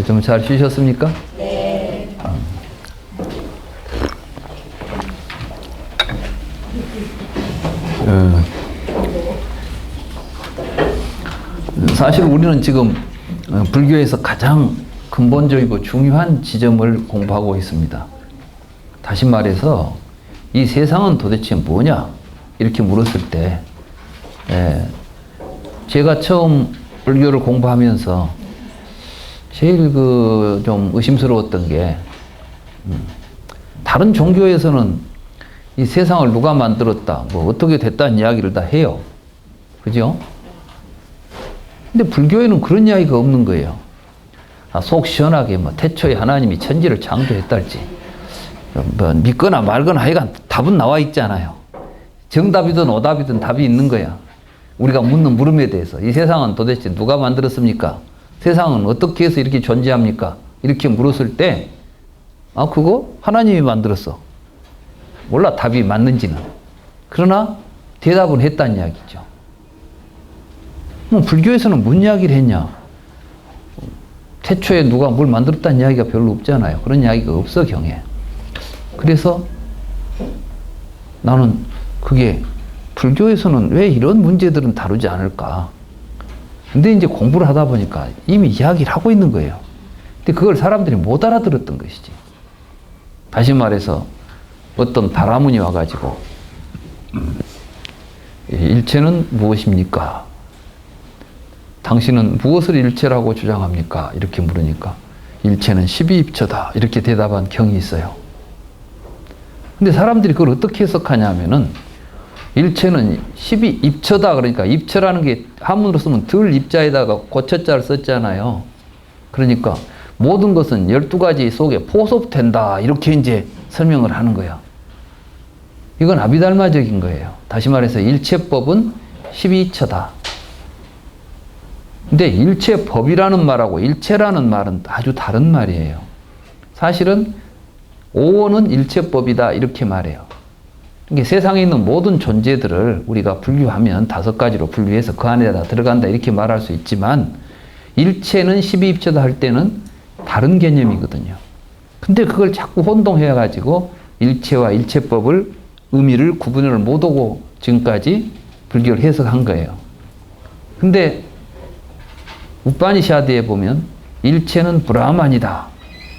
좀 잘 쉬셨습니까? 네. 사실 우리는 지금 불교에서 가장 근본적이고 중요한 지점을 공부하고 있습니다. 다시 말해서 이 세상은 도대체 뭐냐? 이렇게 물었을 때 제가 처음 불교를 공부하면서 제일 좀 의심스러웠던 게 다른 종교에서는 이 세상을 누가 만들었다, 뭐 어떻게 됐다는 이야기를 다 해요. 그죠? 근데 불교에는 그런 이야기가 없는 거예요. 속 시원하게 뭐 태초에 하나님이 천지를 창조했달지 뭐 믿거나 말거나 하여간 답은 나와 있잖아요. 정답이든 오답이든 답이 있는 거야. 우리가 묻는 물음에 대해서 이 세상은 도대체 누가 만들었습니까? 세상은 어떻게 해서 이렇게 존재합니까? 이렇게 물었을 때 그거 하나님이 만들었어. 몰라 답이 맞는지는. 그러나 대답은 했다는 이야기죠. 불교에서는 뭔 이야기를 했냐? 태초에 누가 뭘 만들었다는 이야기가 별로 없잖아요. 그런 이야기가 없어 경에. 그래서 나는 그게 불교에서는 왜 이런 문제들은 다루지 않을까? 근데 이제 공부를 하다 보니까 이미 이야기를 하고 있는 거예요. 근데 그걸 사람들이 못 알아들었던 것이지. 다시 말해서 어떤 다라문이 와가지고 일체는 무엇입니까? 당신은 무엇을 일체라고 주장합니까? 이렇게 물으니까 일체는 12입처다 이렇게 대답한 경이 있어요. 근데 사람들이 그걸 어떻게 해석하냐 하면은 일체는 12입처다. 그러니까 입처라는 게 한문으로 쓰면 들 입자에다가 고처자를 썼잖아요. 그러니까 모든 것은 12가지 속에 포섭된다 이렇게 이제 설명을 하는 거야. 이건 아비달마적인 거예요. 다시 말해서 일체법은 12처다. 근데 일체법이라는 말하고 일체라는 말은 아주 다른 말이에요. 사실은 오원은 일체법이다 이렇게 말해요. 그러니까 세상에 있는 모든 존재들을 우리가 분류하면 5가지로 분류해서 그 안에다 들어간다 이렇게 말할 수 있지만 일체는 12입처다 할 때는 다른 개념이거든요. 근데 그걸 자꾸 혼동해가지고 일체와 일체법을 의미를 구분을 못하고 지금까지 불교를 해석한 거예요. 근데 우파니샤드에 보면 일체는 브라만이다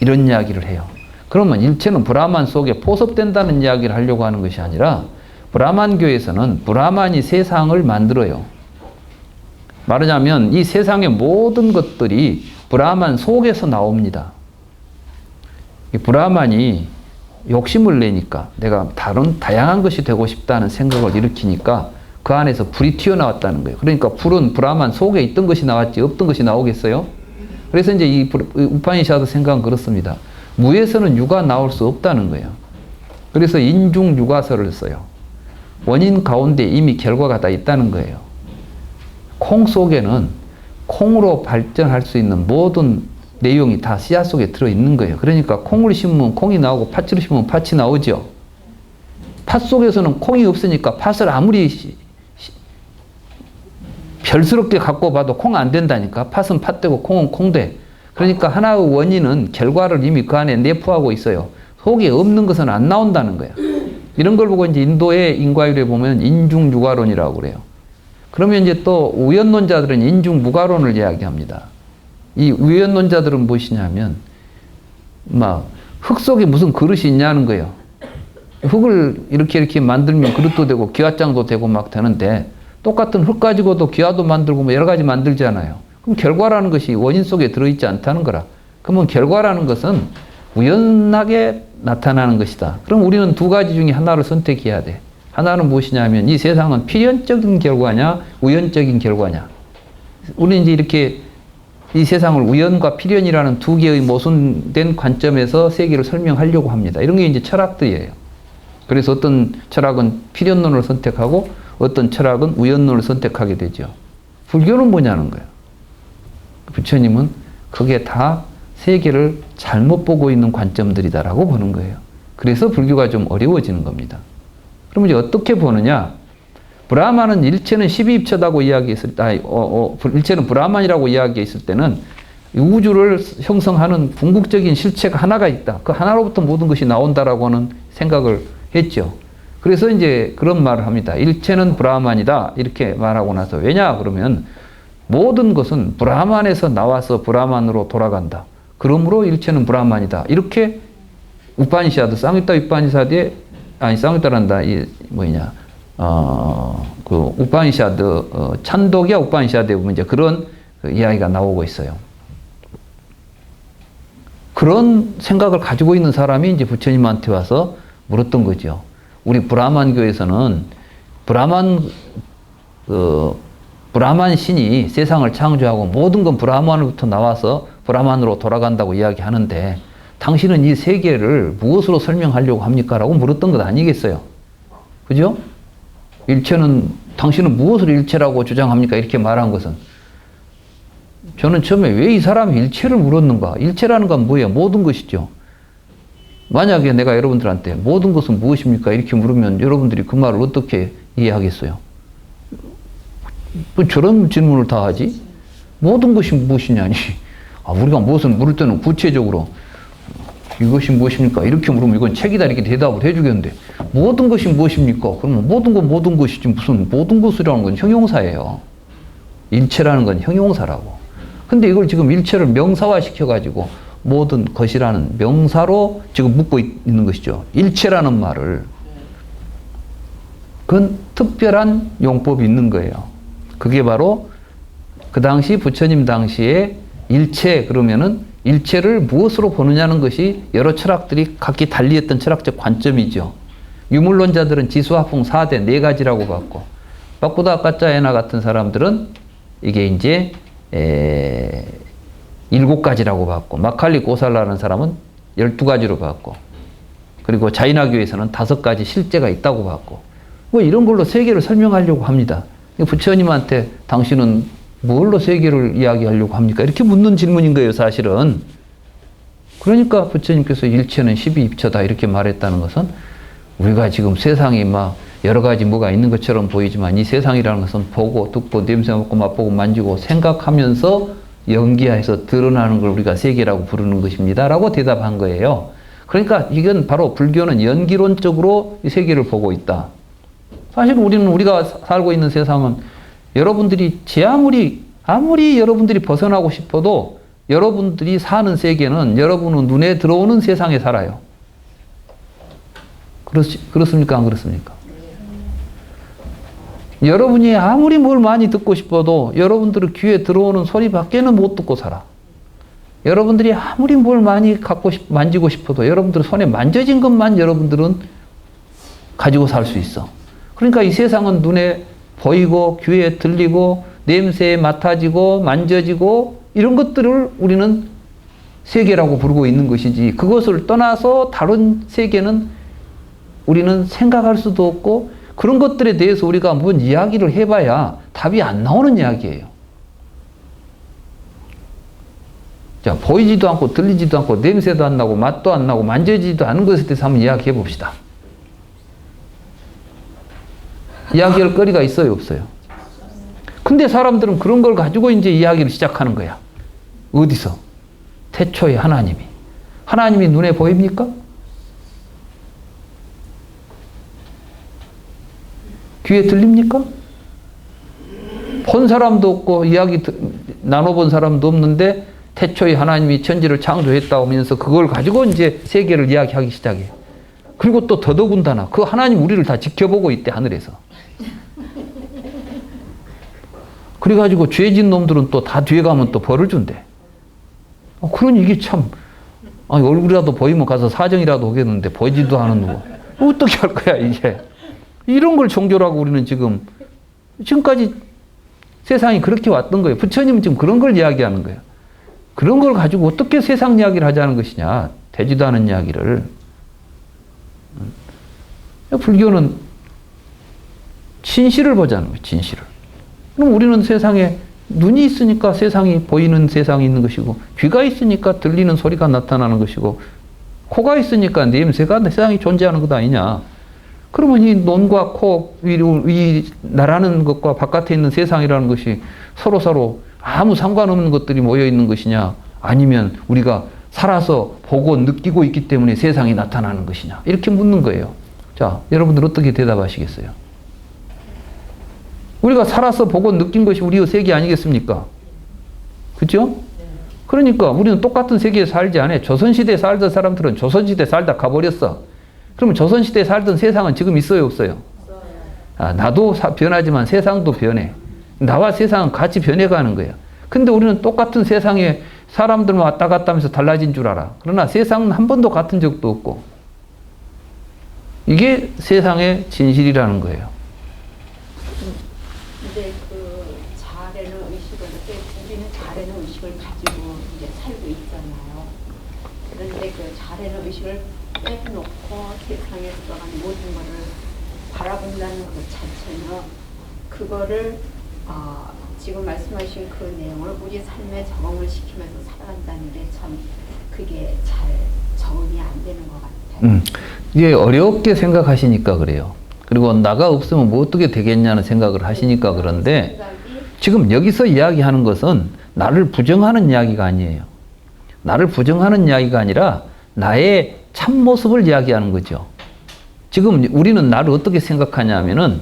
이런 이야기를 해요. 그러면 일체는 브라만 속에 포섭된다는 이야기를 하려고 하는 것이 아니라 브라만교에서는 브라만이 세상을 만들어요. 말하자면 이 세상의 모든 것들이 브라만 속에서 나옵니다. 이 브라만이 욕심을 내니까 내가 다양한 것이 되고 싶다는 생각을 일으키니까 그 안에서 불이 튀어나왔다는 거예요. 그러니까 불은 브라만 속에 있던 것이 나왔지 없던 것이 나오겠어요? 그래서 이제 이 우파니샤드 생각은 그렇습니다. 무에서는 유가 나올 수 없다는 거예요. 그래서 인중유가설을 써요. 원인 가운데 이미 결과가 다 있다는 거예요. 콩 속에는 콩으로 발전할 수 있는 모든 내용이 다 씨앗 속에 들어있는 거예요. 그러니까 콩을 심으면 콩이 나오고 팥을 심으면 팥이 나오죠. 팥 속에서는 콩이 없으니까 팥을 아무리 별스럽게 갖고 봐도 콩 안 된다니까. 팥은 팥되고 콩은 콩돼. 그러니까 하나의 원인은 결과를 이미 그 안에 내포하고 있어요. 속에 없는 것은 안 나온다는 거야. 이런 걸 보고 이제 인도의 인과율에 보면 인중유가론이라고 그래요. 그러면 이제 또 우연론자들은 인중무가론을 이야기합니다. 이 우연론자들은 무엇이냐면 흙 속에 무슨 그릇이 있냐는 거예요. 흙을 이렇게 만들면 그릇도 되고 기와장도 되고 막 되는데 똑같은 흙 가지고도 기와도 만들고 뭐 여러 가지 만들잖아요. 그럼 결과라는 것이 원인 속에 들어있지 않다는 거라. 그러면 결과라는 것은 우연하게 나타나는 것이다. 그럼 우리는 2가지 중에 하나를 선택해야 돼. 하나는 무엇이냐면 이 세상은 필연적인 결과냐 우연적인 결과냐. 우리는 이제 이렇게 이 세상을 우연과 필연이라는 2개의 모순된 관점에서 세계를 설명하려고 합니다. 이런 게 이제 철학들이에요. 그래서 어떤 철학은 필연론을 선택하고 어떤 철학은 우연론을 선택하게 되죠. 불교는 뭐냐는 거예요. 부처님은 그게 다 세계를 잘못 보고 있는 관점들이다라고 보는 거예요. 그래서 불교가 좀 어려워지는 겁니다. 그럼 이제 어떻게 보느냐? 브라만은 일체는 12입처다고 이야기했을 때, 일체는 브라만이라고 이야기했을 때는 이 우주를 형성하는 궁극적인 실체가 하나가 있다. 그 하나로부터 모든 것이 나온다라고 하는 생각을 했죠. 그래서 이제 그런 말을 합니다. 일체는 브라만이다. 이렇게 말하고 나서 왜냐 그러면 모든 것은 브라만에서 나와서 브라만으로 돌아간다. 그러므로 일체는 브라만이다. 이렇게 우파니샤드, 쌍유타 우파니샤드에 쌍유타란다. 이 뭐냐? 그 우파니샤드 찬도기야 우파니샤드에 보면 이제 그런 이야기가 나오고 있어요. 그런 생각을 가지고 있는 사람이 이제 부처님한테 와서 물었던 거죠. 우리 브라만교에서는 브라만 신이 세상을 창조하고 모든 건 브라만으로부터 나와서 브라만으로 돌아간다고 이야기하는데 당신은 이 세계를 무엇으로 설명하려고 합니까? 라고 물었던 것 아니겠어요? 그죠? 당신은 무엇을 일체라고 주장합니까? 이렇게 말한 것은 저는 처음에 왜 이 사람이 일체를 물었는가? 일체라는 건 뭐예요? 모든 것이죠. 만약에 내가 여러분들한테 모든 것은 무엇입니까? 이렇게 물으면 여러분들이 그 말을 어떻게 이해하겠어요? 뭐 저런 질문을 다 하지? 모든 것이 무엇이냐니. 우리가 무엇을 물을 때는 구체적으로 이것이 무엇입니까? 이렇게 물으면 이건 책이다 이렇게 대답을 해주겠는데 모든 것이 무엇입니까? 그러면 모든 건 모든 것이지 무슨 모든 것이라는 건 형용사예요. 일체라는 건 형용사라고. 근데 이걸 지금 일체를 명사화 시켜가지고 모든 것이라는 명사로 지금 묻고 있는 것이죠. 일체라는 말을. 그건 특별한 용법이 있는 거예요. 그게 바로 그 당시 부처님 당시에 일체 그러면은 일체를 무엇으로 보느냐는 것이 여러 철학들이 각기 달리 했던 철학적 관점이죠. 유물론자들은 지수화풍 4대 4가지라고 봤고 바쿠다 까짜에나 같은 사람들은 이게 이제 7가지라고 봤고 마칼리 고살라라는 사람은 12가지로 봤고 그리고 자이나교에서는 5가지 실제가 있다고 봤고 뭐 이런 걸로 세계를 설명하려고 합니다. 부처님한테 당신은 뭘로 세계를 이야기하려고 합니까? 이렇게 묻는 질문인 거예요, 사실은. 그러니까 부처님께서 일체는 12입처다 이렇게 말했다는 것은 우리가 지금 세상이 막 여러 가지 뭐가 있는 것처럼 보이지만 이 세상이라는 것은 보고 듣고 냄새 맡고 맛보고 만지고 생각하면서 연기해서 드러나는 걸 우리가 세계라고 부르는 것입니다. 라고 대답한 거예요. 그러니까 이건 바로 불교는 연기론적으로 이 세계를 보고 있다. 사실 우리가 살고 있는 세상은 여러분들이 아무리 여러분들이 벗어나고 싶어도 여러분들이 사는 세계는 여러분의 눈에 들어오는 세상에 살아요. 그렇습니까? 안 그렇습니까? 여러분이 아무리 뭘 많이 듣고 싶어도 여러분들 귀에 들어오는 소리 밖에는 못 듣고 살아. 여러분들이 아무리 뭘 많이 만지고 싶어도 여러분들 손에 만져진 것만 여러분들은 가지고 살 수 있어. 그러니까 이 세상은 눈에 보이고 귀에 들리고 냄새에 맡아지고 만져지고 이런 것들을 우리는 세계라고 부르고 있는 것이지 그것을 떠나서 다른 세계는 우리는 생각할 수도 없고 그런 것들에 대해서 우리가 뭔 이야기를 해봐야 답이 안 나오는 이야기예요. 자, 보이지도 않고 들리지도 않고 냄새도 안 나고 맛도 안 나고 만져지지도 않은 것에 대해서 한번 이야기해 봅시다. 이야기할 거리가 있어요, 없어요? 근데 사람들은 그런 걸 가지고 이제 이야기를 시작하는 거야. 어디서? 태초의 하나님이. 하나님이 눈에 보입니까? 귀에 들립니까? 본 사람도 없고 이야기 나눠본 사람도 없는데 태초의 하나님이 천지를 창조했다고 하면서 그걸 가지고 이제 세계를 이야기하기 시작해요. 그리고 또 더더군다나 그 하나님 우리를 다 지켜보고 있대, 하늘에서. 그래가지고 죄진 놈들은 또 다 뒤에 가면 또 벌을 준대. 그러니 이게 참, 얼굴이라도 보이면 가서 사정이라도 하겠는데 보이지도 않은 거. 어떻게 할 거야, 이게. 이런 걸 종교라고 우리는 지금까지 세상이 그렇게 왔던 거예요. 부처님은 지금 그런 걸 이야기하는 거예요. 그런 걸 가지고 어떻게 세상 이야기를 하자는 것이냐. 되지도 않은 이야기를. 불교는 진실을 보자는 거예요. 진실을. 그럼 우리는 세상에 눈이 있으니까 세상이 보이는 세상이 있는 것이고 귀가 있으니까 들리는 소리가 나타나는 것이고 코가 있으니까 냄새가 세상에 존재하는 것 아니냐. 그러면 이 눈과 코, 이 나라는 것과 바깥에 있는 세상이라는 것이 서로 아무 상관없는 것들이 모여 있는 것이냐, 아니면 우리가 살아서 보고 느끼고 있기 때문에 세상이 나타나는 것이냐, 이렇게 묻는 거예요. 자, 여러분들 어떻게 대답하시겠어요? 우리가 살아서 보고 느낀 것이 우리의 세계 아니겠습니까? 그죠? 그러니까 우리는 똑같은 세계에 살지 않아요. 조선시대에 살던 사람들은 조선시대에 살다 가버렸어. 그러면 조선시대에 살던 세상은 지금 있어요, 없어요? 아, 나도 변하지만 세상도 변해. 나와 세상은 같이 변해가는 거예요. 근데 우리는 똑같은 세상에 사람들만 왔다 갔다 하면서 달라진 줄 알아. 그러나 세상은 한 번도 같은 적도 없고. 이게 세상의 진실이라는 거예요. 근데 그 잘하는 의식을, 우리는 잘하는 의식을 가지고 이제 살고 있잖아요. 그런데 그 잘하는 의식을 빼놓고 세상에 들어가는 모든 것을 바라본다는 것 자체는 그거를 지금 말씀하신 그 내용을 우리 삶에 적응을 시키면서 살아간다는 게 참 그게 잘 적응이 안 되는 것 같아요. 이게 어렵게 생각하시니까 그래요. 그리고 나가 없으면 뭐 어떻게 되겠냐는 생각을 하시니까 그런데 지금 여기서 이야기하는 것은 나를 부정하는 이야기가 아니에요. 나를 부정하는 이야기가 아니라 나의 참모습을 이야기하는 거죠. 지금 우리는 나를 어떻게 생각하냐면은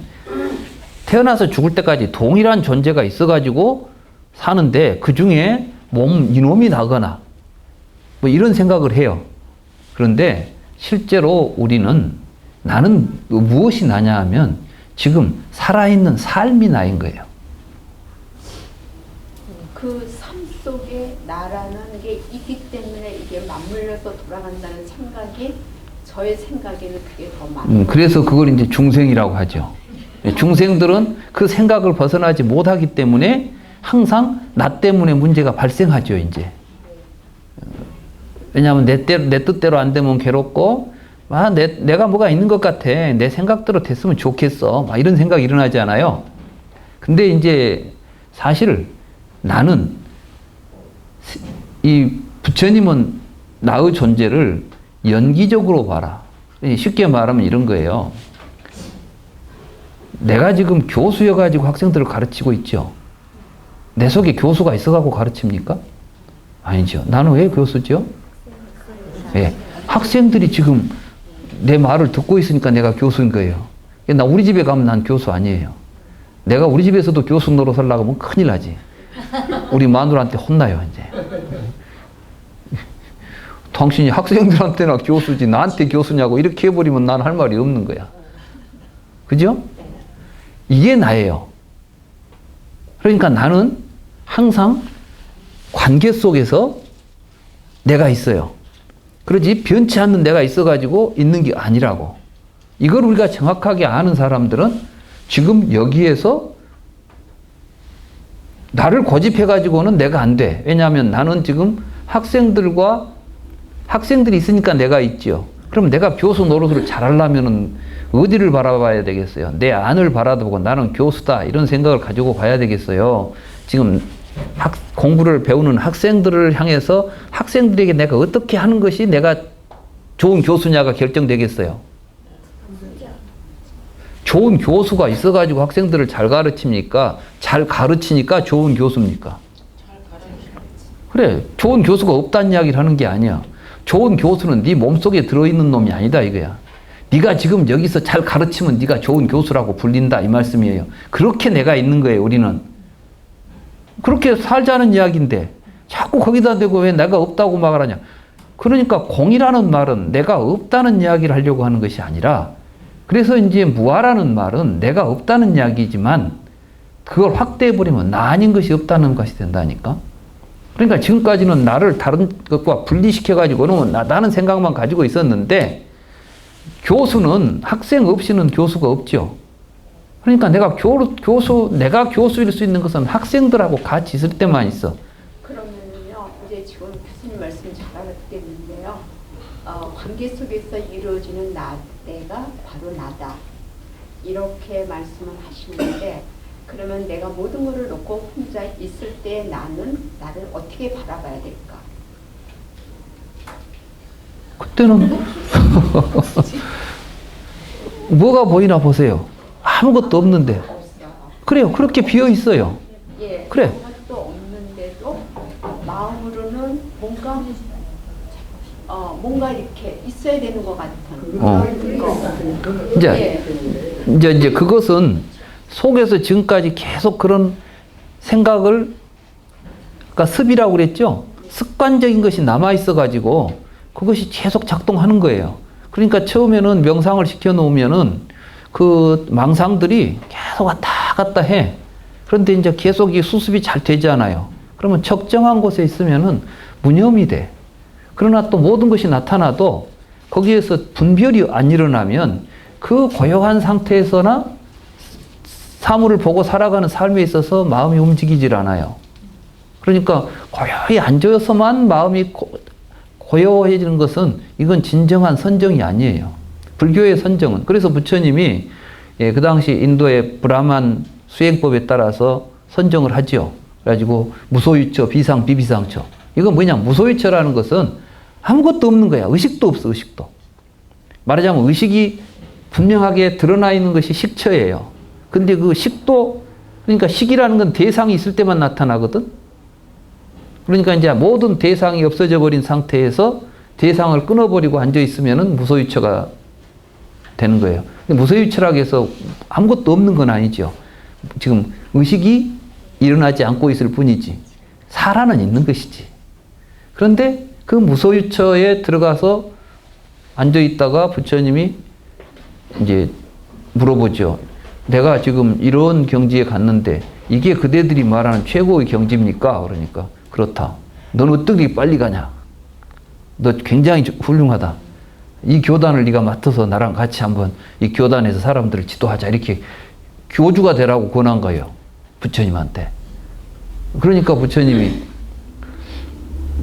태어나서 죽을 때까지 동일한 존재가 있어가지고 사는데 그 중에 이놈이 나거나 뭐 이런 생각을 해요. 그런데 실제로 우리는 나는 무엇이 나냐 하면 지금 살아있는 삶이 나인 거예요. 그 삶 속에 나라는 게 있기 때문에 이게 맞물려서 돌아간다는 생각이 저의 생각에는 그게 더 많아요. 그래서 그걸 이제 중생이라고 하죠. 중생들은 그 생각을 벗어나지 못하기 때문에 항상 나 때문에 문제가 발생하죠, 이제. 왜냐하면 내 뜻대로 안 되면 괴롭고, 내가 뭐가 있는 것 같아. 내 생각대로 됐으면 좋겠어. 막 이런 생각이 일어나지 않아요. 근데 이제 사실 나는 이 부처님은 나의 존재를 연기적으로 봐라. 쉽게 말하면 이런 거예요. 내가 지금 교수여가지고 학생들을 가르치고 있죠. 내 속에 교수가 있어가지고 가르칩니까? 아니죠. 나는 왜 교수죠? 예. 학생들이 지금 내 말을 듣고 있으니까 내가 교수인 거예요. 나 우리 집에 가면 난 교수 아니에요. 내가 우리 집에서도 교수 노릇 하려고 하면 큰일 나지. 우리 마누라한테 혼나요, 이제. 당신이 학생들한테나 교수지 나한테 교수냐고 이렇게 해버리면 난 할 말이 없는 거야. 그죠? 이게 나예요. 그러니까 나는 항상 관계 속에서 내가 있어요. 그러지 변치 않는 내가 있어가지고 있는 게 아니라고. 이걸 우리가 정확하게 아는 사람들은 지금 여기에서 나를 고집해가지고는 내가 안 돼. 왜냐하면 나는 지금 학생들이 있으니까 내가 있죠. 그럼 내가 교수 노릇을 잘하려면은 어디를 바라봐야 되겠어요? 내 안을 바라보고 나는 교수다 이런 생각을 가지고 봐야 되겠어요. 지금 공부를 배우는 학생들을 향해서 학생들에게 내가 어떻게 하는 것이 내가 좋은 교수냐가 결정되겠어요. 좋은 교수가 있어가지고 학생들을 잘 가르칩니까? 잘 가르치니까 좋은 교수입니까? 그래, 좋은 교수가 없다는 이야기를 하는 게 아니야. 좋은 교수는 네 몸속에 들어있는 놈이 아니다 이거야. 네가 지금 여기서 잘 가르치면 네가 좋은 교수라고 불린다 이 말씀이에요. 그렇게 내가 있는 거예요, 우리는. 그렇게 살자는 이야기인데 자꾸 거기다 대고 왜 내가 없다고 말을 하냐. 그러니까 공이라는 말은 내가 없다는 이야기를 하려고 하는 것이 아니라, 그래서 이제 무아라는 말은 내가 없다는 이야기지만 그걸 확대해버리면 나 아닌 것이 없다는 것이 된다니까. 그러니까 지금까지는 나를 다른 것과 분리시켜가지고는 나는 생각만 가지고 있었는데, 교수는 학생 없이는 교수가 없죠. 그러니까 내가 교수일 수 있는 것은 학생들하고 같이 있을 때만 있어. 그러면요, 이제 지금 교수님 말씀 잘 알았겠는데요. 관계 속에서 이루어지는 내가 바로 나다. 이렇게 말씀을 하시는데, 그러면 내가 모든 것을 놓고 혼자 있을 때 나를 어떻게 바라봐야 될까? 그때는 뭐가 보이나 보세요. 아무것도 없는데. 그래요. 그렇게 비어 있어요. 예, 그래. 아무것도 없는 뭔가 이렇게 있어야 되는 것 같은 이제 그것은 속에서 지금까지 계속 그런 생각을, 그러니까 습이라고 그랬죠? 습관적인 것이 남아있어 가지고 그것이 계속 작동하는 거예요. 그러니까 처음에는 명상을 시켜놓으면은 그 망상들이 계속 왔다 갔다 해. 그런데 이제 계속 이 수습이 잘 되지 않아요. 그러면 적정한 곳에 있으면은 무념이 돼. 그러나 또 모든 것이 나타나도 거기에서 분별이 안 일어나면 그 고요한 상태에서나 사물을 보고 살아가는 삶에 있어서 마음이 움직이질 않아요. 그러니까 고요히 앉아서만 마음이 고요해지는 것은 이건 진정한 선정이 아니에요. 불교의 선정은. 그래서 부처님이 그 당시 인도의 브라만 수행법에 따라서 선정을 하지요. 그래가지고 무소유처, 비상, 비비상처. 이건 뭐냐? 무소유처라는 것은 아무것도 없는 거야. 의식도 없어, 의식도. 말하자면 의식이 분명하게 드러나 있는 것이 식처예요. 근데 그 식도, 그러니까 식이라는 건 대상이 있을 때만 나타나거든? 그러니까 이제 모든 대상이 없어져 버린 상태에서 대상을 끊어버리고 앉아있으면은 무소유처가 되는 거예요. 무소유처라고 해서 아무것도 없는 건 아니죠. 지금 의식이 일어나지 않고 있을 뿐이지. 살아는 있는 것이지. 그런데 그 무소유처에 들어가서 앉아있다가 부처님이 이제 물어보죠. 내가 지금 이런 경지에 갔는데 이게 그대들이 말하는 최고의 경지입니까? 그러니까 그렇다. 너는 어떻게 빨리 가냐? 너 굉장히 훌륭하다. 이 교단을 네가 맡아서 나랑 같이 한번 이 교단에서 사람들을 지도하자. 이렇게 교주가 되라고 권한 거예요. 부처님한테. 그러니까 부처님이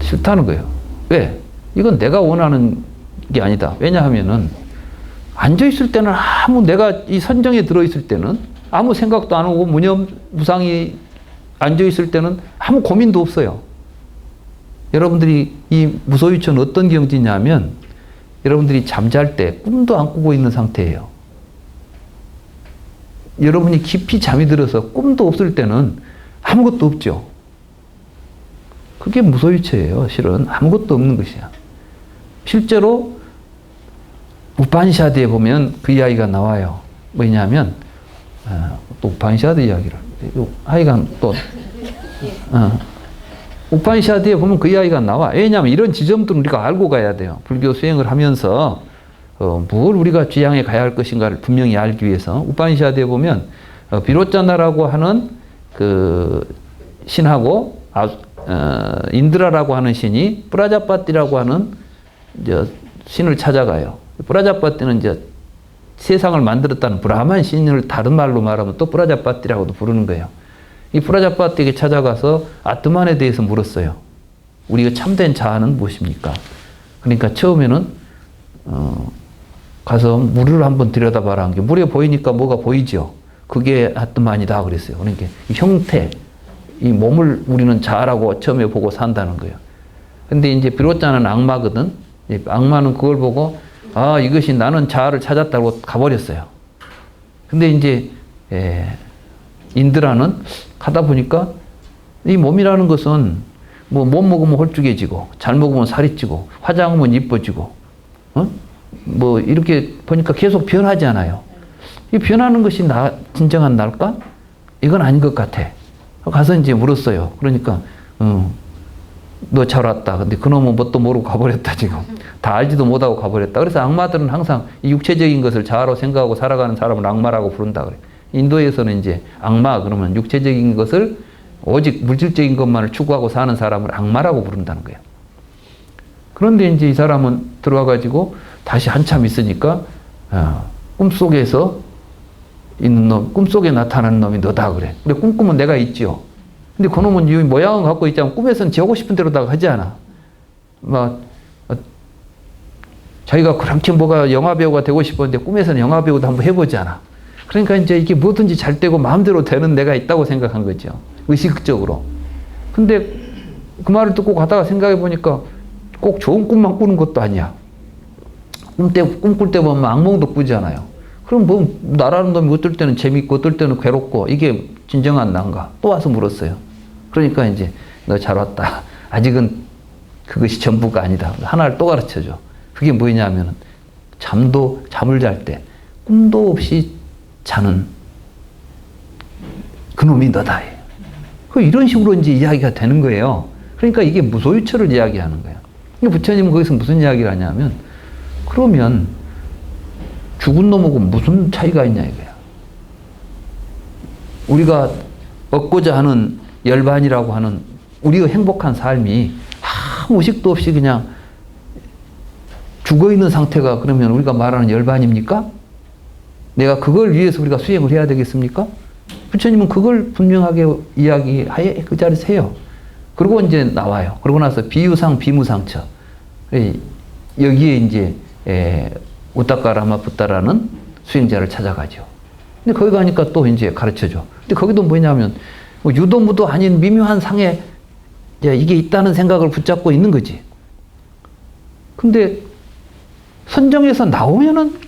싫다는 거예요. 왜? 이건 내가 원하는 게 아니다. 왜냐하면은 앉아있을 때는 내가 이 선정에 들어있을 때는 아무 생각도 안 오고 무념, 무상이 앉아있을 때는 아무 고민도 없어요. 여러분들이 이 무소유처는 어떤 경지냐면 여러분들이 잠잘 때 꿈도 안 꾸고 있는 상태예요. 여러분이 깊이 잠이 들어서 꿈도 없을 때는 아무것도 없죠. 그게 무소유처예요. 실은 아무것도 없는 것이야. 실제로 우파니샤드에 보면 그 이야기가 나와요. 뭐냐면 또 우파니샤드 이야기를 하여간 또 우파니샤드에 보면 그 이야기가 나와. 왜냐하면 이런 지점들은 우리가 알고 가야 돼요. 불교 수행을 하면서 뭘 우리가 지향에 가야 할 것인가를 분명히 알기 위해서. 우파니샤드에 보면 비로짜나라고 하는 그 신하고 인드라라고 하는 신이 프라자파티라고 하는 이제 신을 찾아가요. 프라자파티는 이제 세상을 만들었다는 브라만 신을 다른 말로 말하면 또 프라자파티라고도 부르는 거예요. 이 프라자파티에게 찾아가서 아트만에 대해서 물었어요. 우리가 참된 자아는 무엇입니까? 그러니까 처음에는 가서 물을 한번 들여다봐라 한 게 물에 보이니까 뭐가 보이죠. 그게 아트만이다 그랬어요. 그러니까 이 형태, 이 몸을 우리는 자아라고 처음에 보고 산다는 거예요. 근데 이제 비로자는 악마거든. 악마는 그걸 보고 이것이 나는 자아를 찾았다고 가버렸어요. 근데 이제 인드라는 가다 보니까 이 몸이라는 것은 뭐 못 먹으면 홀쭉해지고 잘 먹으면 살이 찌고 화장하면 이뻐지고 뭐 이렇게 보니까 계속 변하지 않아요. 이 변하는 것이 진정한 날까? 이건 아닌 것 같아. 가서 이제 물었어요. 그러니까 너 잘 왔다. 근데 그놈은 뭣도 모르고 가버렸다 지금. 다 알지도 못하고 가버렸다. 그래서 악마들은 항상 이 육체적인 것을 자아로 생각하고 살아가는 사람을 악마라고 부른다 그래. 인도에서는 이제 악마 그러면 육체적인 것을 오직 물질적인 것만을 추구하고 사는 사람을 악마라고 부른다는 거예요. 그런데 이제 이 사람은 들어와 가지고 다시 한참 있으니까 꿈속에서 있는 놈, 꿈속에 나타나는 놈이 너다 그래. 근데 꿈꾸면 내가 있지요. 근데 그놈은 이 모양을 갖고 있자면 꿈에서는 지하고 싶은 대로다가 하지 않아. 막 자기가 그렇게 뭐가 영화배우가 되고 싶었는데 꿈에서는 영화배우도 한번 해보잖아. 그러니까 이제 이게 뭐든지 잘 되고 마음대로 되는 내가 있다고 생각한 거죠. 의식적으로. 근데 그 말을 듣고 가다가 생각해 보니까 꼭 좋은 꿈만 꾸는 것도 아니야. 꿈꿀 때 보면 악몽도 꾸잖아요. 그럼 뭐 나라는 놈이 어떨 때는 재밌고 어떨 때는 괴롭고 이게 진정한 난가? 또 와서 물었어요. 그러니까 이제 너 잘 왔다. 아직은 그것이 전부가 아니다. 하나를 또 가르쳐줘. 그게 뭐냐면 잠을 잘 때 꿈도 없이 자는 그놈이 너다. 이런 식으로 이제 이야기가 되는 거예요. 그러니까 이게 무소유처를 이야기하는 거예요. 부처님은 거기서 무슨 이야기를 하냐면 그러면 죽은 놈하고 무슨 차이가 있냐 이거야. 우리가 얻고자 하는 열반이라고 하는 우리의 행복한 삶이 아무 의식도 없이 그냥 죽어있는 상태가 그러면 우리가 말하는 열반입니까? 내가 그걸 위해서 우리가 수행을 해야 되겠습니까? 부처님은 그걸 분명하게 이야기하에 그 자리에서 해요. 그리고 이제 나와요. 그러고 나서 비유상 비무상처. 여기에 이제 우타카라마 붓다라는 수행자를 찾아가죠. 근데 거기 가니까 또 이제 가르쳐줘. 근데 거기도 뭐냐면 유도무도 아닌 미묘한 상에 이게 있다는 생각을 붙잡고 있는 거지. 근데 선정에서 나오면은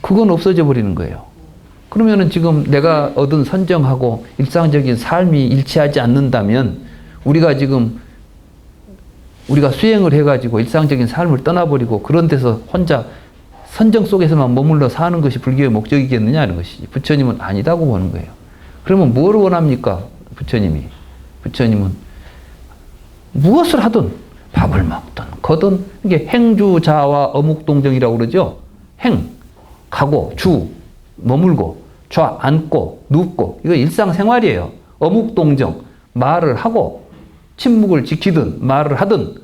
그건 없어져 버리는 거예요. 그러면은 지금 내가 얻은 선정하고 일상적인 삶이 일치하지 않는다면 우리가 수행을 해가지고 일상적인 삶을 떠나버리고 그런 데서 혼자 선정 속에서만 머물러 사는 것이 불교의 목적이겠느냐 하는 것이지. 부처님은 아니다고 보는 거예요. 그러면 뭘 원합니까? 부처님은 무엇을 하든 밥을 먹든 거든 이게 행주자와 어묵동정이라고 그러죠. 행, 가고, 주, 머물고, 좌, 앉고, 눕고 이거 일상생활이에요. 어묵동정, 말을 하고 침묵을 지키든 말을 하든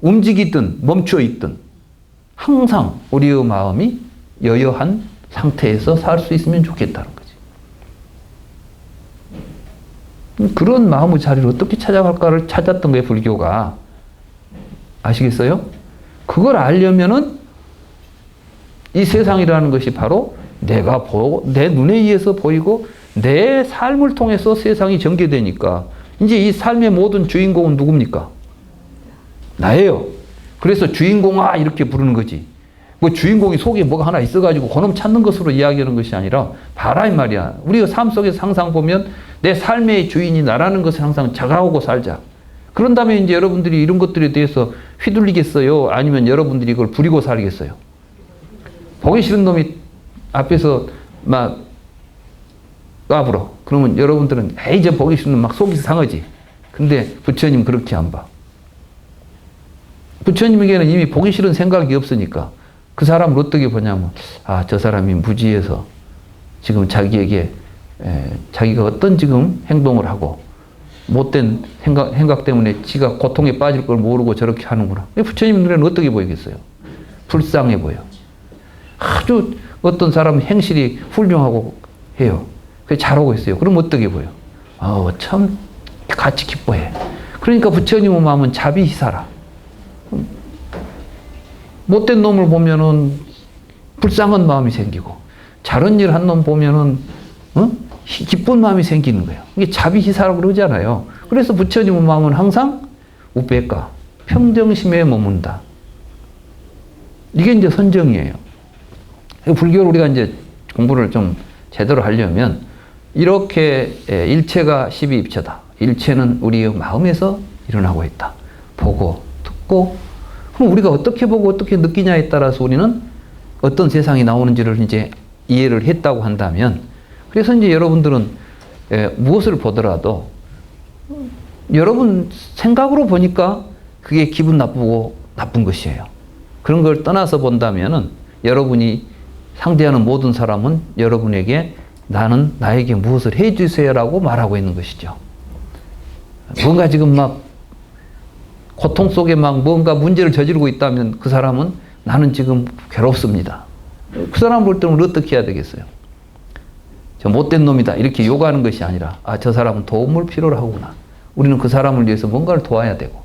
움직이든 멈춰 있든 항상 우리의 마음이 여여한 상태에서 살 수 있으면 좋겠다는 거지. 그런 마음의 자리를 어떻게 찾아갈까를 찾았던 거예요, 불교가. 아시겠어요? 그걸 알려면은 이 세상이라는 것이 바로 내가 내 눈에 의해서 보이고 내 삶을 통해서 세상이 전개되니까 이제 이 삶의 모든 주인공은 누굽니까? 나예요. 그래서 주인공아 이렇게 부르는 거지. 뭐 주인공이 속에 뭐가 하나 있어가지고 그놈 찾는 것으로 이야기하는 것이 아니라 봐라 이 말이야. 우리가 삶 속에서 항상 보면 내 삶의 주인이 나라는 것을 항상 자각하고 살자. 그런 다음에 이제 여러분들이 이런 것들에 대해서 휘둘리겠어요? 아니면 여러분들이 이걸 부리고 살겠어요? 보기 싫은 놈이 앞에서 막 까불어. 그러면 여러분들은 에이 저 보기 싫은 놈 막 속이 상하지. 근데 부처님 그렇게 안 봐. 부처님에게는 이미 보기 싫은 생각이 없으니까 그 사람을 어떻게 보냐면 저 사람이 무지해서 지금 자기에게 자기가 어떤 지금 행동을 하고 못된 생각 때문에 지가 고통에 빠질 걸 모르고 저렇게 하는구나. 부처님 눈에는 어떻게 보이겠어요? 불쌍해 보여. 아주 어떤 사람 행실이 훌륭하고 해요. 잘하고 있어요. 그럼 어떻게 보여? 참 같이 기뻐해. 그러니까 부처님의 마음은 자비희사라. 못된 놈을 보면은 불쌍한 마음이 생기고 잘한 일 한 놈 보면은 기쁜 마음이 생기는 거예요. 이게 자비희사라고 그러잖아요. 그래서 부처님의 마음은 항상 우배가 평정심에 머문다. 이게 이제 선정이에요. 불교를 우리가 이제 공부를 좀 제대로 하려면 이렇게 일체가 십이입체다. 일체는 우리의 마음에서 일어나고 있다. 보고 듣고 그럼 우리가 어떻게 보고 어떻게 느끼냐에 따라서 우리는 어떤 세상이 나오는지를 이제 이해를 했다고 한다면 그래서 이제 여러분들은 무엇을 보더라도 여러분 생각으로 보니까 그게 기분 나쁘고 나쁜 것이에요. 그런 걸 떠나서 본다면은 여러분이 상대하는 모든 사람은 여러분에게 나는 나에게 무엇을 해 주세요라고 말하고 있는 것이죠. 뭔가 지금 막 고통 속에 막 뭔가 문제를 저지르고 있다면 그 사람은 나는 지금 괴롭습니다. 그 사람 볼 때는 어떻게 해야 되겠어요? 저 못된 놈이다 이렇게 욕하는 것이 아니라 저 사람은 도움을 필요로 하구나. 우리는 그 사람을 위해서 뭔가를 도와야 되고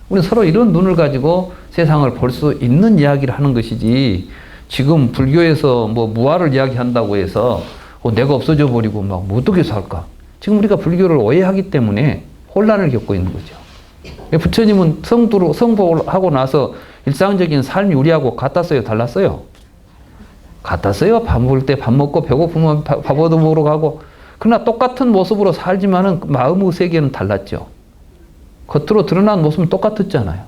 우리는 서로 이런 눈을 가지고 세상을 볼 수 있는 이야기를 하는 것이지 지금 불교에서 뭐 무아를 이야기한다고 해서 내가 없어져 버리고 막 어떻게 살까? 지금 우리가 불교를 오해하기 때문에 혼란을 겪고 있는 거죠. 부처님은 성복을 하고 나서 일상적인 삶이 우리하고 같았어요? 달랐어요? 같았어요. 밥 먹을 때 밥 먹고 배고프면 밥 얻어 먹으러 가고 그러나 똑같은 모습으로 살지만은 마음의 세계는 달랐죠. 겉으로 드러난 모습은 똑같았잖아요.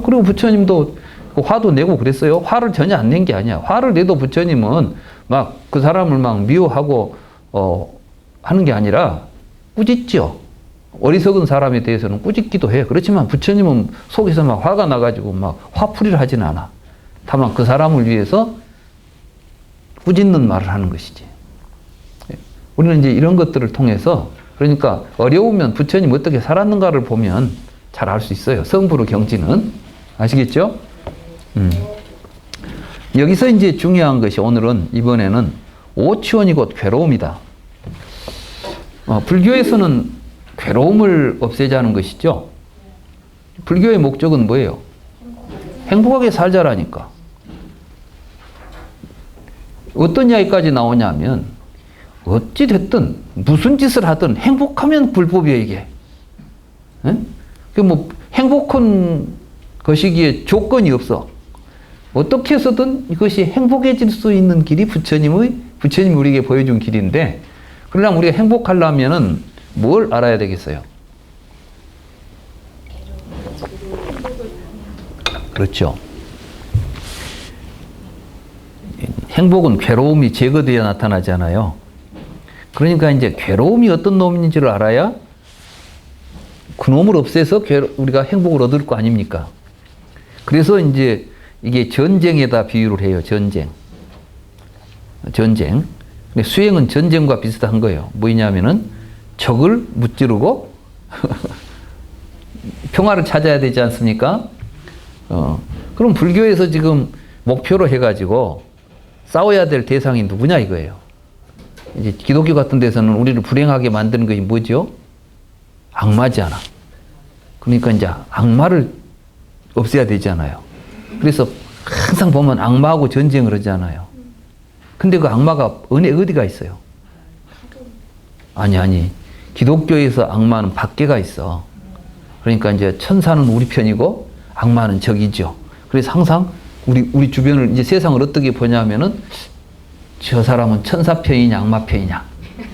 그리고 부처님도 화도 내고 그랬어요. 화를 전혀 안 낸 게 아니야. 화를 내도 부처님은 막 그 사람을 막 미워하고 하는 게 아니라 꾸짖죠. 어리석은 사람에 대해서는 꾸짖기도 해요. 그렇지만 부처님은 속에서 막 화가 나가지고 막 화풀이를 하진 않아. 다만 그 사람을 위해서 꾸짖는 말을 하는 것이지. 우리는 이제 이런 것들을 통해서 그러니까 어려우면 부처님 어떻게 살았는가를 보면 잘 알 수 있어요. 성부로 경지는. 아시겠죠? 여기서 이제 중요한 것이 오늘은 이번에는 오치원이 곧 괴로움이다. 불교에서는 괴로움을 없애자는 것이죠. 불교의 목적은 뭐예요? 행복하게 살자라니까. 어떤 이야기까지 나오냐면 어찌 됐든 무슨 짓을 하든 행복하면 불법이에요, 이게. 그 뭐 행복한 것이기에 조건이 없어. 어떻게 해서든 이것이 행복해질 수 있는 길이 부처님이 우리에게 보여준 길인데, 그러려면 우리가 행복하려면은 뭘 알아야 되겠어요? 그렇죠. 행복은 괴로움이 제거되어 나타나잖아요. 그러니까 이제 괴로움이 어떤 놈인지를 알아야 그 놈을 없애서 우리가 행복을 얻을 거 아닙니까? 그래서 이제 이게 전쟁에다 비유를 해요. 전쟁. 근데 수행은 전쟁과 비슷한 거예요. 뭐냐면은 적을 무찌르고 평화를 찾아야 되지 않습니까? 그럼 불교에서 지금 목표로 해가지고 싸워야 될 대상이 누구냐 이거예요. 이제 기독교 같은 데서는 우리를 불행하게 만드는 것이 뭐죠? 악마잖아. 그러니까 이제 악마를 없애야 되잖아요. 그래서 항상 보면 악마하고 전쟁을 하잖아요. 근데 그 악마가 어디가 있어요? 아니. 기독교에서 악마는 밖에가 있어. 그러니까 이제 천사는 우리 편이고 악마는 적이죠. 그래서 항상 우리 주변을 이제 세상을 어떻게 보냐면은 저 사람은 천사 편이냐 악마 편이냐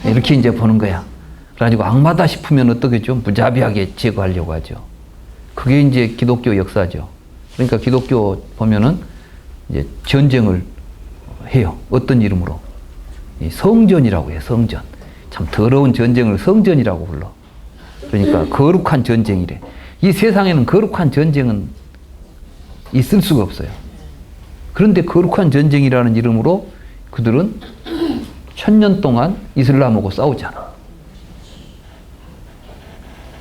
이렇게 이제 보는 거야. 그래가지고 악마다 싶으면 어떻게 좀 무자비하게 제거하려고 하죠. 그게 이제 기독교 역사죠. 그러니까 기독교 보면은 이제 전쟁을 해요. 어떤 이름으로? 성전이라고 해요. 성전. 참 더러운 전쟁을 성전이라고 불러. 그러니까 거룩한 전쟁이래. 이 세상에는 거룩한 전쟁은 있을 수가 없어요. 그런데 거룩한 전쟁이라는 이름으로 그들은 1000년 동안 이슬람하고 싸우잖아.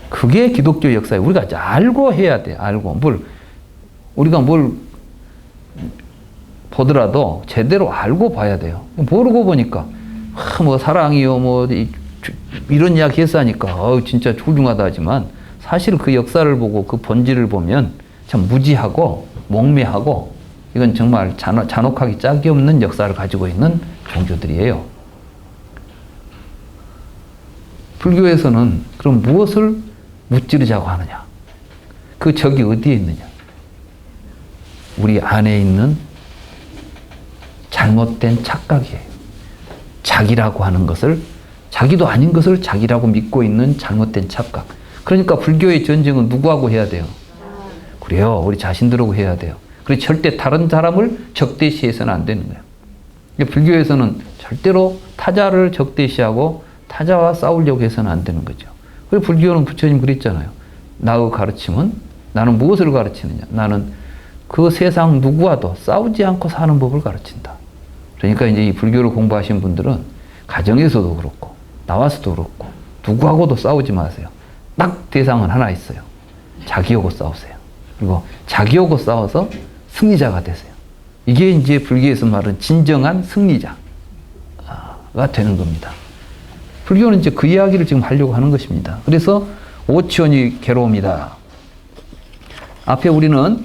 그게 기독교 역사예요. 우리가 알고 해야 돼. 알고. 우리가 뭘 보더라도 제대로 알고 봐야 돼요. 모르고 보니까 뭐 사랑이요 뭐 이런 이야기 했으니까 진짜 훌륭하다 하지만 사실 그 역사를 보고 그 본질을 보면 참 무지하고 몽매하고 이건 정말 잔혹하기 짝이 없는 역사를 가지고 있는 종교들이에요. 불교에서는 그럼 무엇을 무찌르자고 하느냐? 그 적이 어디에 있느냐? 우리 안에 있는 잘못된 착각이에요. 자기라고 하는 것을, 자기도 아닌 것을 자기라고 믿고 있는 잘못된 착각. 그러니까 불교의 전쟁은 누구하고 해야 돼요? 그래요. 우리 자신들하고 해야 돼요. 그래서 절대 다른 사람을 적대시해서는 안 되는 거예요. 불교에서는 절대로 타자를 적대시하고 타자와 싸우려고 해서는 안 되는 거죠. 그리고 불교는 부처님 그랬잖아요. 나의 가르침은 나는 무엇을 가르치느냐? 나는 그 세상 누구와도 싸우지 않고 사는 법을 가르친다. 그러니까 이제 이 불교를 공부하신 분들은 가정에서도 그렇고 나와서도 그렇고 누구하고도 싸우지 마세요. 딱 대상은 하나 있어요. 자기하고 싸우세요. 그리고 자기하고 싸워서 승리자가 되세요. 이게 이제 불교에서 말하는 진정한 승리자가 되는 겁니다. 불교는 이제 그 이야기를 지금 하려고 하는 것입니다. 그래서 오치원이 괴로움이다. 앞에 우리는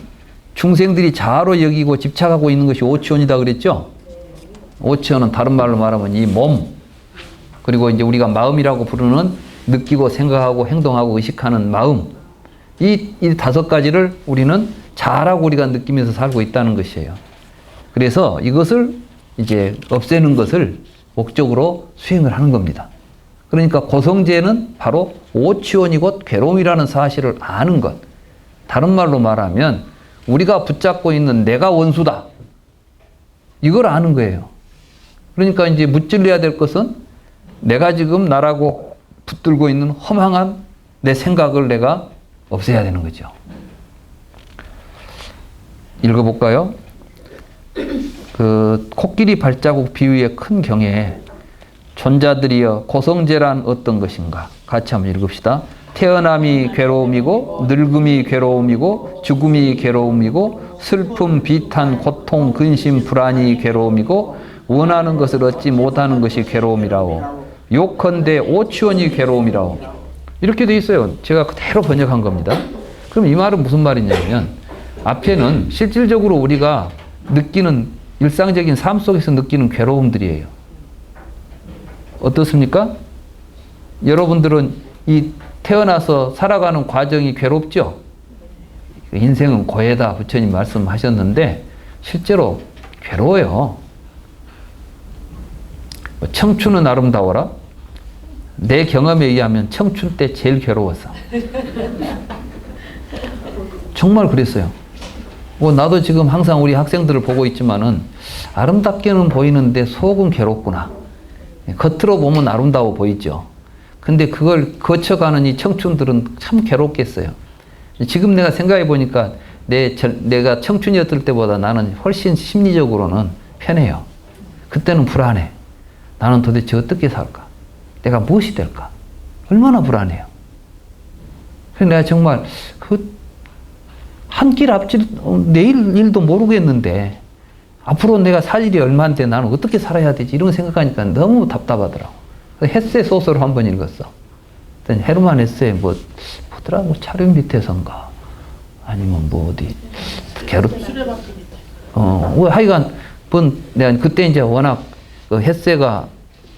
중생들이 자아로 여기고 집착하고 있는 것이 오치원이다 그랬죠? 오치원은 다른 말로 말하면 이 몸, 그리고 이제 우리가 마음이라고 부르는 느끼고 생각하고 행동하고 의식하는 마음, 이 5가지를 우리는 자아라고 우리가 느끼면서 살고 있다는 것이에요. 그래서 이것을 이제 없애는 것을 목적으로 수행을 하는 겁니다. 그러니까 고성제는 바로 오치원이 곧 괴로움이라는 사실을 아는 것. 다른 말로 말하면 우리가 붙잡고 있는 내가 원수다. 이걸 아는 거예요. 그러니까 이제 무찔러야 될 것은 내가 지금 나라고 붙들고 있는 허망한 내 생각을 내가 없애야 되는 거죠. 읽어볼까요? 그 코끼리 발자국 비유의 큰 경애에 존자들이여 고성제란 어떤 것인가? 같이 한번 읽읍시다. 태어남이 괴로움이고 늙음이 괴로움이고 죽음이 괴로움이고 슬픔, 비탄, 고통, 근심, 불안이 괴로움이고 원하는 것을 얻지 못하는 것이 괴로움이라오. 욕컨대 오치원이 괴로움이라오. 이렇게 돼 있어요. 제가 그대로 번역한 겁니다. 그럼 이 말은 무슨 말이냐면 앞에는 실질적으로 우리가 느끼는 일상적인 삶 속에서 느끼는 괴로움들이에요. 어떻습니까? 여러분들은 이 태어나서 살아가는 과정이 괴롭죠? 인생은 고해다 부처님 말씀하셨는데 실제로 괴로워요. 청춘은 아름다워라? 내 경험에 의하면 청춘 때 제일 괴로웠어. 정말 그랬어요. 나도 지금 항상 우리 학생들을 보고 있지만은 아름답게는 보이는데 속은 괴롭구나. 겉으로 보면 아름다워 보이죠. 근데 그걸 거쳐가는 이 청춘들은 참 괴롭겠어요. 지금 내가 생각해 보니까 내가 청춘이었을 때보다 나는 훨씬 심리적으로는 편해요. 그때는 불안해. 나는 도대체 어떻게 살까? 내가 무엇이 될까? 얼마나 불안해요. 그래서 내가 정말 한 길 앞질, 내일 일도 모르겠는데 앞으로 내가 살 일이 얼마인데 나는 어떻게 살아야 되지? 이런 생각하니까 너무 답답하더라고. 헤세 소설을 한번 읽었어. 헤르만 헤세 뭐더라? 차륜 밑에선가? 아니면 어디 하여간 내가 그때 이제 워낙 헤세가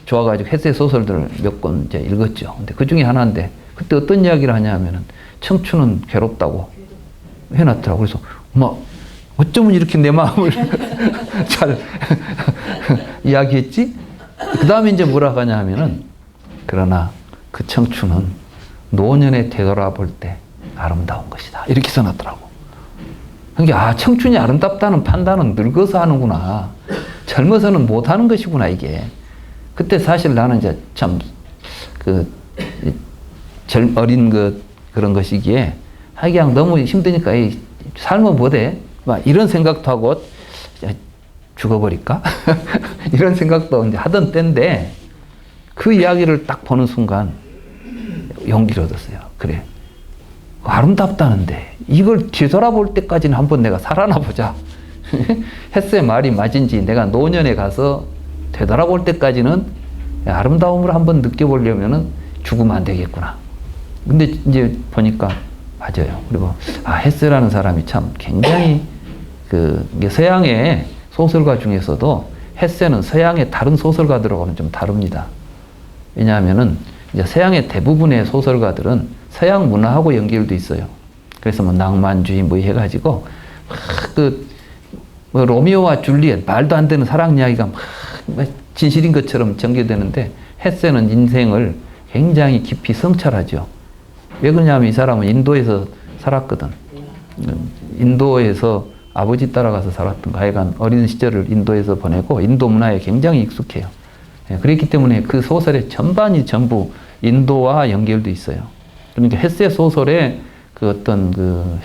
좋아가지고 헤세 소설들을 몇 권 이제 읽었죠. 근데 그 중에 하나인데 그때 어떤 이야기를 하냐면은 청춘은 괴롭다고 해놨더라고. 그래서 어쩌면 이렇게 내 마음을 잘 이야기했지? 그 다음에 이제 뭐라고 하냐 하면은 그러나 그 청춘은 노년에 되돌아볼 때 아름다운 것이다. 이렇게 써놨더라고. 그러니까 청춘이 아름답다는 판단은 늙어서 하는구나. 젊어서는 못하는 것이구나 이게. 그때 사실 나는 이제 참 어린 그런 것이기에 그냥 너무 힘드니까 삶은 뭐대? 막 이런 생각도 하고 죽어버릴까? 이런 생각도 이제 하던 때인데 그 이야기를 딱 보는 순간 용기를 얻었어요. 그래. 아름답다는데 이걸 뒤돌아볼 때까지는 한번 내가 살아나 보자. 헤세의 말이 맞은지 내가 노년에 가서 되돌아볼 때까지는 아름다움을 한번 느껴보려면은 죽으면 안 되겠구나. 근데 이제 보니까 맞아요. 그리고 헤세라는 사람이 참 굉장히 서양의 소설가 중에서도 헤세는 서양의 다른 소설가들하고는 좀 다릅니다. 왜냐하면은 이제 서양의 대부분의 소설가들은 서양 문화하고 연결도 있어요. 그래서 낭만주의 해가지고 로미오와 줄리엣 말도 안 되는 사랑 이야기가 진실인 것처럼 전개되는데 헤세는 인생을 굉장히 깊이 성찰하죠. 왜 그러냐면 이 사람은 인도에서 살았거든. 인도에서 아버지 따라가서 살았던가 하여간 어린 시절을 인도에서 보내고 인도 문화에 굉장히 익숙해요. 그렇기 때문에 그 소설의 전반이 전부 인도와 연결도 있어요. 그러니까 헤세 소설의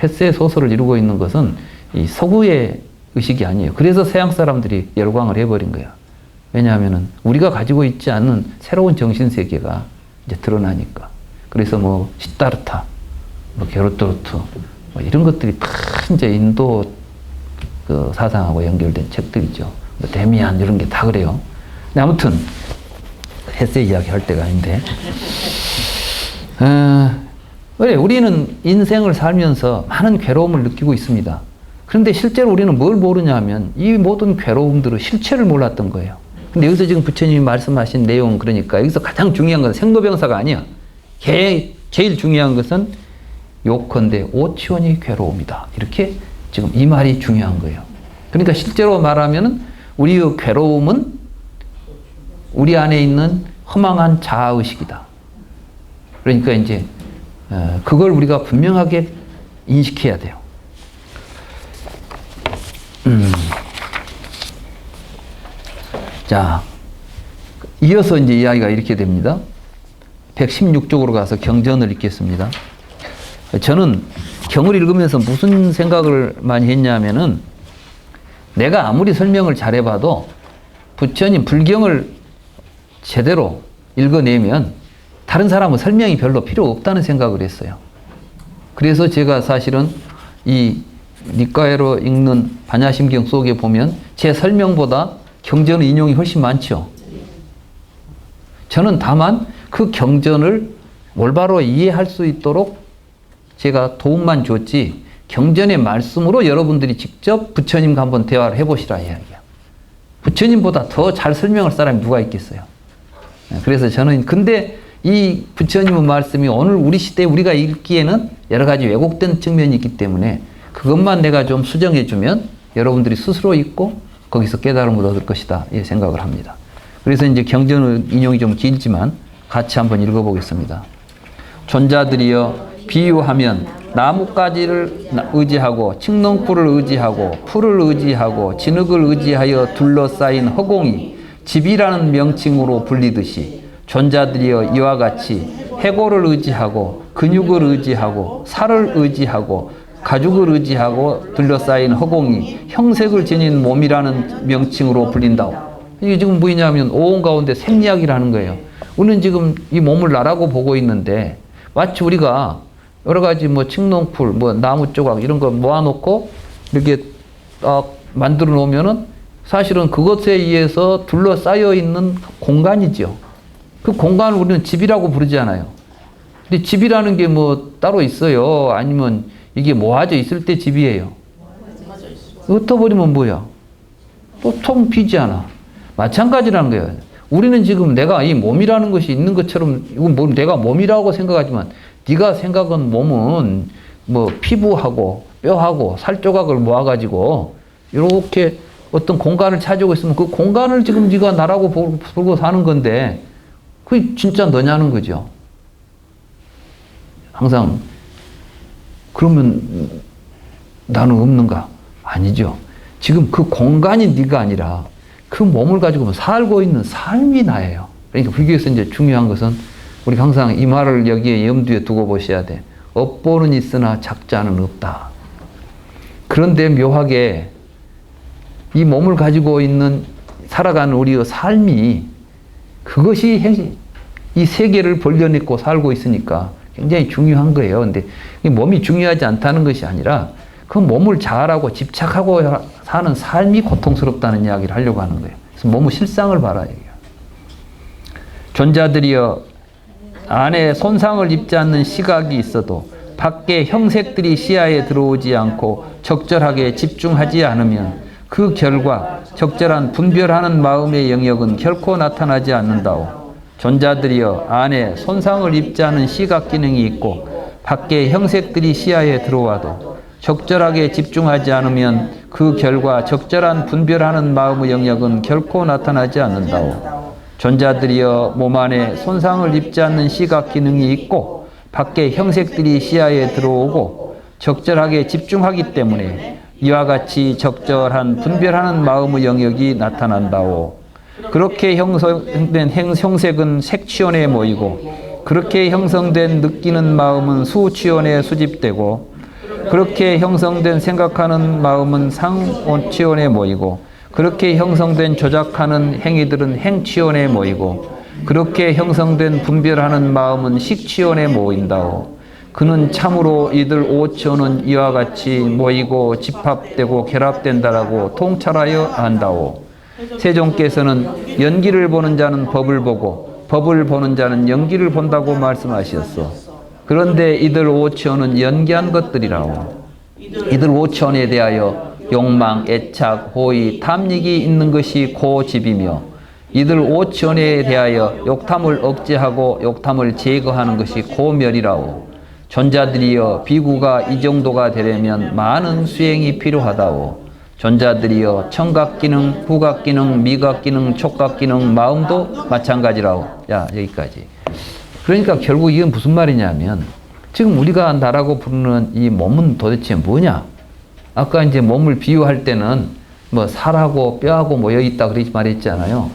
헤세 소설을 이루고 있는 것은 이 서구의 의식이 아니에요. 그래서 서양 사람들이 열광을 해버린 거야. 왜냐하면은 우리가 가지고 있지 않은 새로운 정신 세계가 이제 드러나니까. 그래서 시타르타, 게르트루트, 이런 것들이 다 이제 인도 사상하고 연결된 책들이죠. 데미안 이런 게 다 그래요. 근데 아무튼 헤세 이야기 할 때가 아닌데. 그래, 우리는 인생을 살면서 많은 괴로움을 느끼고 있습니다. 그런데 실제로 우리는 뭘 모르냐 하면 이 모든 괴로움들의 실체를 몰랐던 거예요. 근데 여기서 지금 부처님이 말씀하신 내용, 그러니까 여기서 가장 중요한 것은 생로병사가 아니야. 제일 중요한 것은 욕컨대 오치원이 괴로움이다. 이렇게 지금 이 말이 중요한 거예요. 그러니까 실제로 말하면 우리의 괴로움은 우리 안에 있는 허망한 자아의식이다. 그러니까 이제 그걸 우리가 분명하게 인식해야 돼요. 자, 이어서 이제 이야기가 이렇게 됩니다. 116쪽으로 가서 경전을 읽겠습니다. 저는 경을 읽으면서 무슨 생각을 많이 했냐면은 내가 아무리 설명을 잘해봐도 부처님 불경을 제대로 읽어내면 다른 사람은 설명이 별로 필요 없다는 생각을 했어요. 그래서 제가 사실은 이 니까에로 읽는 반야심경 속에 보면 제 설명보다 경전의 인용이 훨씬 많죠. 저는 다만 그 경전을 올바로 이해할 수 있도록 제가 도움만 줬지 경전의 말씀으로 여러분들이 직접 부처님과 한번 대화를 해보시라 이야기야. 부처님보다 더 잘 설명할 사람이 누가 있겠어요. 그래서 저는 근데 이 부처님의 말씀이 오늘 우리 시대에 우리가 읽기에는 여러 가지 왜곡된 측면이 있기 때문에 그것만 내가 좀 수정해주면 여러분들이 스스로 읽고 거기서 깨달음을 얻을 것이다 이 생각을 합니다. 그래서 이제 경전의 인용이 좀 길지만 같이 한번 읽어보겠습니다. 존자들이여 비유하면 나뭇가지를 의지하고 칡넝쿨을 의지하고 풀을 의지하고 진흙을 의지하여 둘러싸인 허공이 집이라는 명칭으로 불리듯이 존자들이여 이와 같이 해골을 의지하고 근육을 의지하고 살을 의지하고 가죽을 의지하고 둘러싸인 허공이 형색을 지닌 몸이라는 명칭으로 불린다. 이게 지금 뭐냐면 오온 가운데 생리학이라는 거예요. 우리는 지금 이 몸을 나라고 보고 있는데 마치 우리가 여러 가지 뭐 칡넝쿨, 뭐 나무 조각 이런 거 모아놓고 이렇게 만들어 놓으면은 사실은 그것에 의해서 둘러싸여 있는 공간이죠. 그 공간을 우리는 집이라고 부르지 않아요. 근데 집이라는 게 뭐 따로 있어요? 아니면 이게 모아져 있을 때 집이에요? 흩어버리면 뭐야? 또 텅 비지 않아. 마찬가지라는 거예요. 우리는 지금 내가 이 몸이라는 것이 있는 것처럼 이건 뭐 내가 몸이라고 생각하지만 네가 생각한 몸은 뭐 피부하고 뼈하고 살 조각을 모아가지고 이렇게 어떤 공간을 차지하고 있으면 그 공간을 지금 네가 나라고 보고 사는 건데 그게 진짜 너냐는 거죠. 항상 그러면 나는 없는가? 아니죠. 지금 그 공간이 네가 아니라 그 몸을 가지고 살고 있는 삶이 나예요. 그러니까 불교에서 이제 중요한 것은 우리 항상 이 말을 여기에 염두에 두고 보셔야 돼. 업보는 있으나 작자는 없다. 그런데 묘하게 이 몸을 가지고 있는 살아가는 우리의 삶이 그것이 이 세계를 벌려내고 살고 있으니까 굉장히 중요한 거예요. 근데 이 몸이 중요하지 않다는 것이 아니라 그 몸을 잘하고 집착하고 사는 삶이 고통스럽다는 이야기를 하려고 하는 거예요. 그래서 몸의 실상을 봐라. 존자들이여 안에 손상을 입지 않는 시각이 있어도 밖에 형색들이 시야에 들어오지 않고 적절하게 집중하지 않으면 그 결과 적절한 분별하는 마음의 영역은 결코 나타나지 않는다오. 존자들이여 안에 손상을 입지 않은 시각 기능이 있고 밖에 형색들이 시야에 들어와도 적절하게 집중하지 않으면 그 결과 적절한 분별하는 마음의 영역은 결코 나타나지 않는다오. 존자들이여 몸 안에 손상을 입지 않는 시각 기능이 있고 밖에 형색들이 시야에 들어오고 적절하게 집중하기 때문에 이와 같이 적절한 분별하는 마음의 영역이 나타난다오. 그렇게 형성된 형색은 색취원에 모이고 그렇게 형성된 느끼는 마음은 수취원에 수집되고 그렇게 형성된 생각하는 마음은 상취원에 모이고 그렇게 형성된 조작하는 행위들은 행취원에 모이고 그렇게 형성된 분별하는 마음은 식취원에 모인다오. 그는 참으로 이들 오천은 이와 같이 모이고 집합되고 결합된다라고 통찰하여 안다오. 세종께서는 연기를 보는 자는 법을 보고 법을 보는 자는 연기를 본다고 말씀하셨어. 그런데 이들 오천은 연기한 것들이라오. 이들 오천에 대하여 욕망, 애착, 호의, 탐닉이 있는 것이 고집이며 이들 오천에 대하여 욕탐을 억제하고 욕탐을 제거하는 것이 고멸이라오. 존자들이여 비구가 이 정도가 되려면 많은 수행이 필요하다오. 존자들이여 청각기능, 후각기능, 미각기능, 촉각기능, 마음도 마찬가지라고. 야, 여기까지. 그러니까 결국 이건 무슨 말이냐면 지금 우리가 나라고 부르는 이 몸은 도대체 뭐냐? 아까 이제 몸을 비유할 때는 뭐 살하고 뼈하고 모여 있다 그렇게 말했잖아요.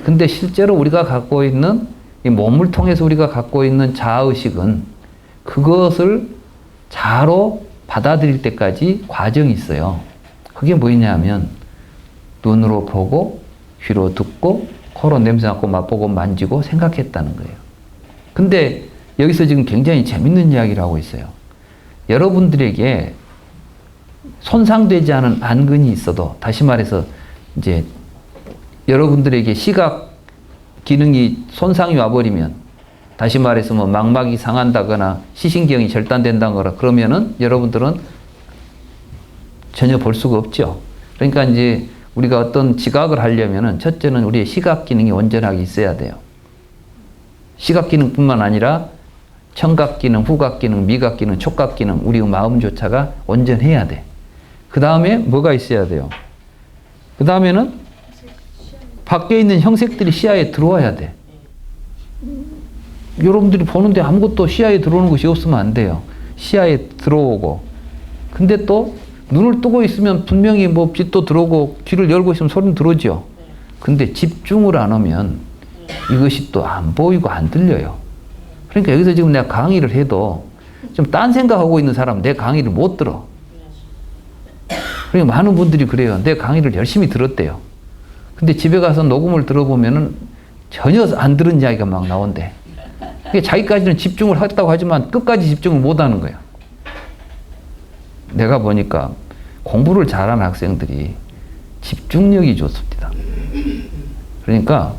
근데 실제로 우리가 갖고 있는 이 몸을 통해서 우리가 갖고 있는 자아의식은 그것을 자로 받아들일 때까지 과정이 있어요. 그게 뭐냐면 눈으로 보고 귀로 듣고 코로 냄새 맡고 맛보고 만지고 생각했다는 거예요. 근데 여기서 지금 굉장히 재밌는 이야기를 하고 있어요. 여러분들에게 손상되지 않은 안근이 있어도, 다시 말해서 이제 여러분들에게 시각 기능이 손상이 와버리면, 다시 말해서 뭐 망막이 상한다거나 시신경이 절단된다거나 그러면은 여러분들은 전혀 볼 수가 없죠. 그러니까 이제 우리가 어떤 지각을 하려면은 첫째는 우리의 시각 기능이 온전하게 있어야 돼요. 시각 기능뿐만 아니라 청각 기능, 후각 기능, 미각 기능, 촉각 기능, 우리의 마음조차가 온전해야 돼. 그 다음에 뭐가 있어야 돼요? 그 다음에는 밖에 있는 형색들이 시야에 들어와야 돼. 여러분들이 보는데 아무것도 시야에 들어오는 것이 없으면 안 돼요. 시야에 들어오고. 근데 또 눈을 뜨고 있으면 분명히 뭐 빛도 들어오고 귀를 열고 있으면 소리는 들어오죠. 근데 집중을 안 하면 이것이 또 안 보이고 안 들려요. 그러니까 여기서 지금 내가 강의를 해도 좀 딴 생각하고 있는 사람은 내 강의를 못 들어. 그러니까 많은 분들이 그래요. 내 강의를 열심히 들었대요. 근데 집에 가서 녹음을 들어보면은 전혀 안 들은 이야기가 막 나온대. 자기까지는 집중을 했다고 하지만 끝까지 집중을 못 하는 거예요. 내가 보니까 공부를 잘하는 학생들이 집중력이 좋습니다. 그러니까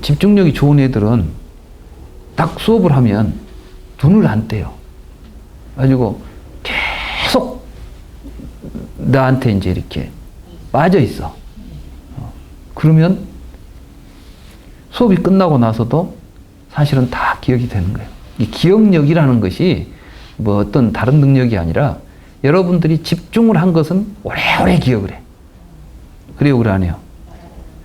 집중력이 좋은 애들은 딱 수업을 하면 눈을 안 떼요. 가지고 계속 나한테 이제 이렇게 빠져 있어. 그러면 수업이 끝나고 나서도 사실은 다 기억이 되는 거예요. 이 기억력이라는 것이 뭐 어떤 다른 능력이 아니라 여러분들이 집중을 한 것은 오래오래 기억을 해. 그래요, 그래 안 해요?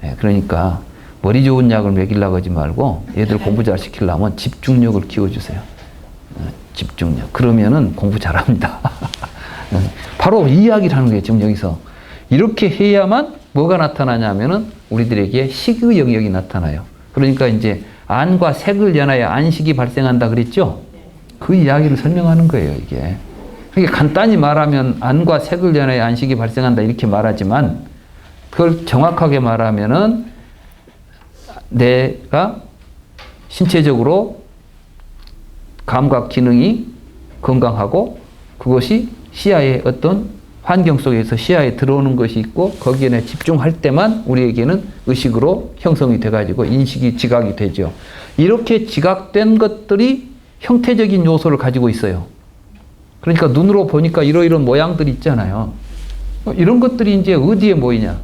네, 그러니까 머리 좋은 약을 먹이려고 하지 말고 얘들 공부 잘 시키려면 집중력을 키워주세요. 집중력. 그러면은 공부 잘합니다. 바로 이 이야기를 하는 거예요, 지금 여기서. 이렇게 해야만 뭐가 나타나냐면은 우리들에게 식의 영역이 나타나요. 그러니까 이제 안과 색을 연하여 안식이 발생한다 그랬죠? 그 이야기를 설명하는 거예요, 이게. 그러니까 간단히 말하면 안과 색을 연하여 안식이 발생한다 이렇게 말하지만 그걸 정확하게 말하면은 내가 신체적으로 감각 기능이 건강하고 그것이 시야의 어떤 환경 속에서 시야에 들어오는 것이 있고 거기에 집중할 때만 우리에게는 의식으로 형성이 돼가지고 인식이 지각이 되죠. 이렇게 지각된 것들이 형태적인 요소를 가지고 있어요. 그러니까 눈으로 보니까 이러이러한 모양들이 있잖아요. 이런 것들이 이제 어디에 모이냐?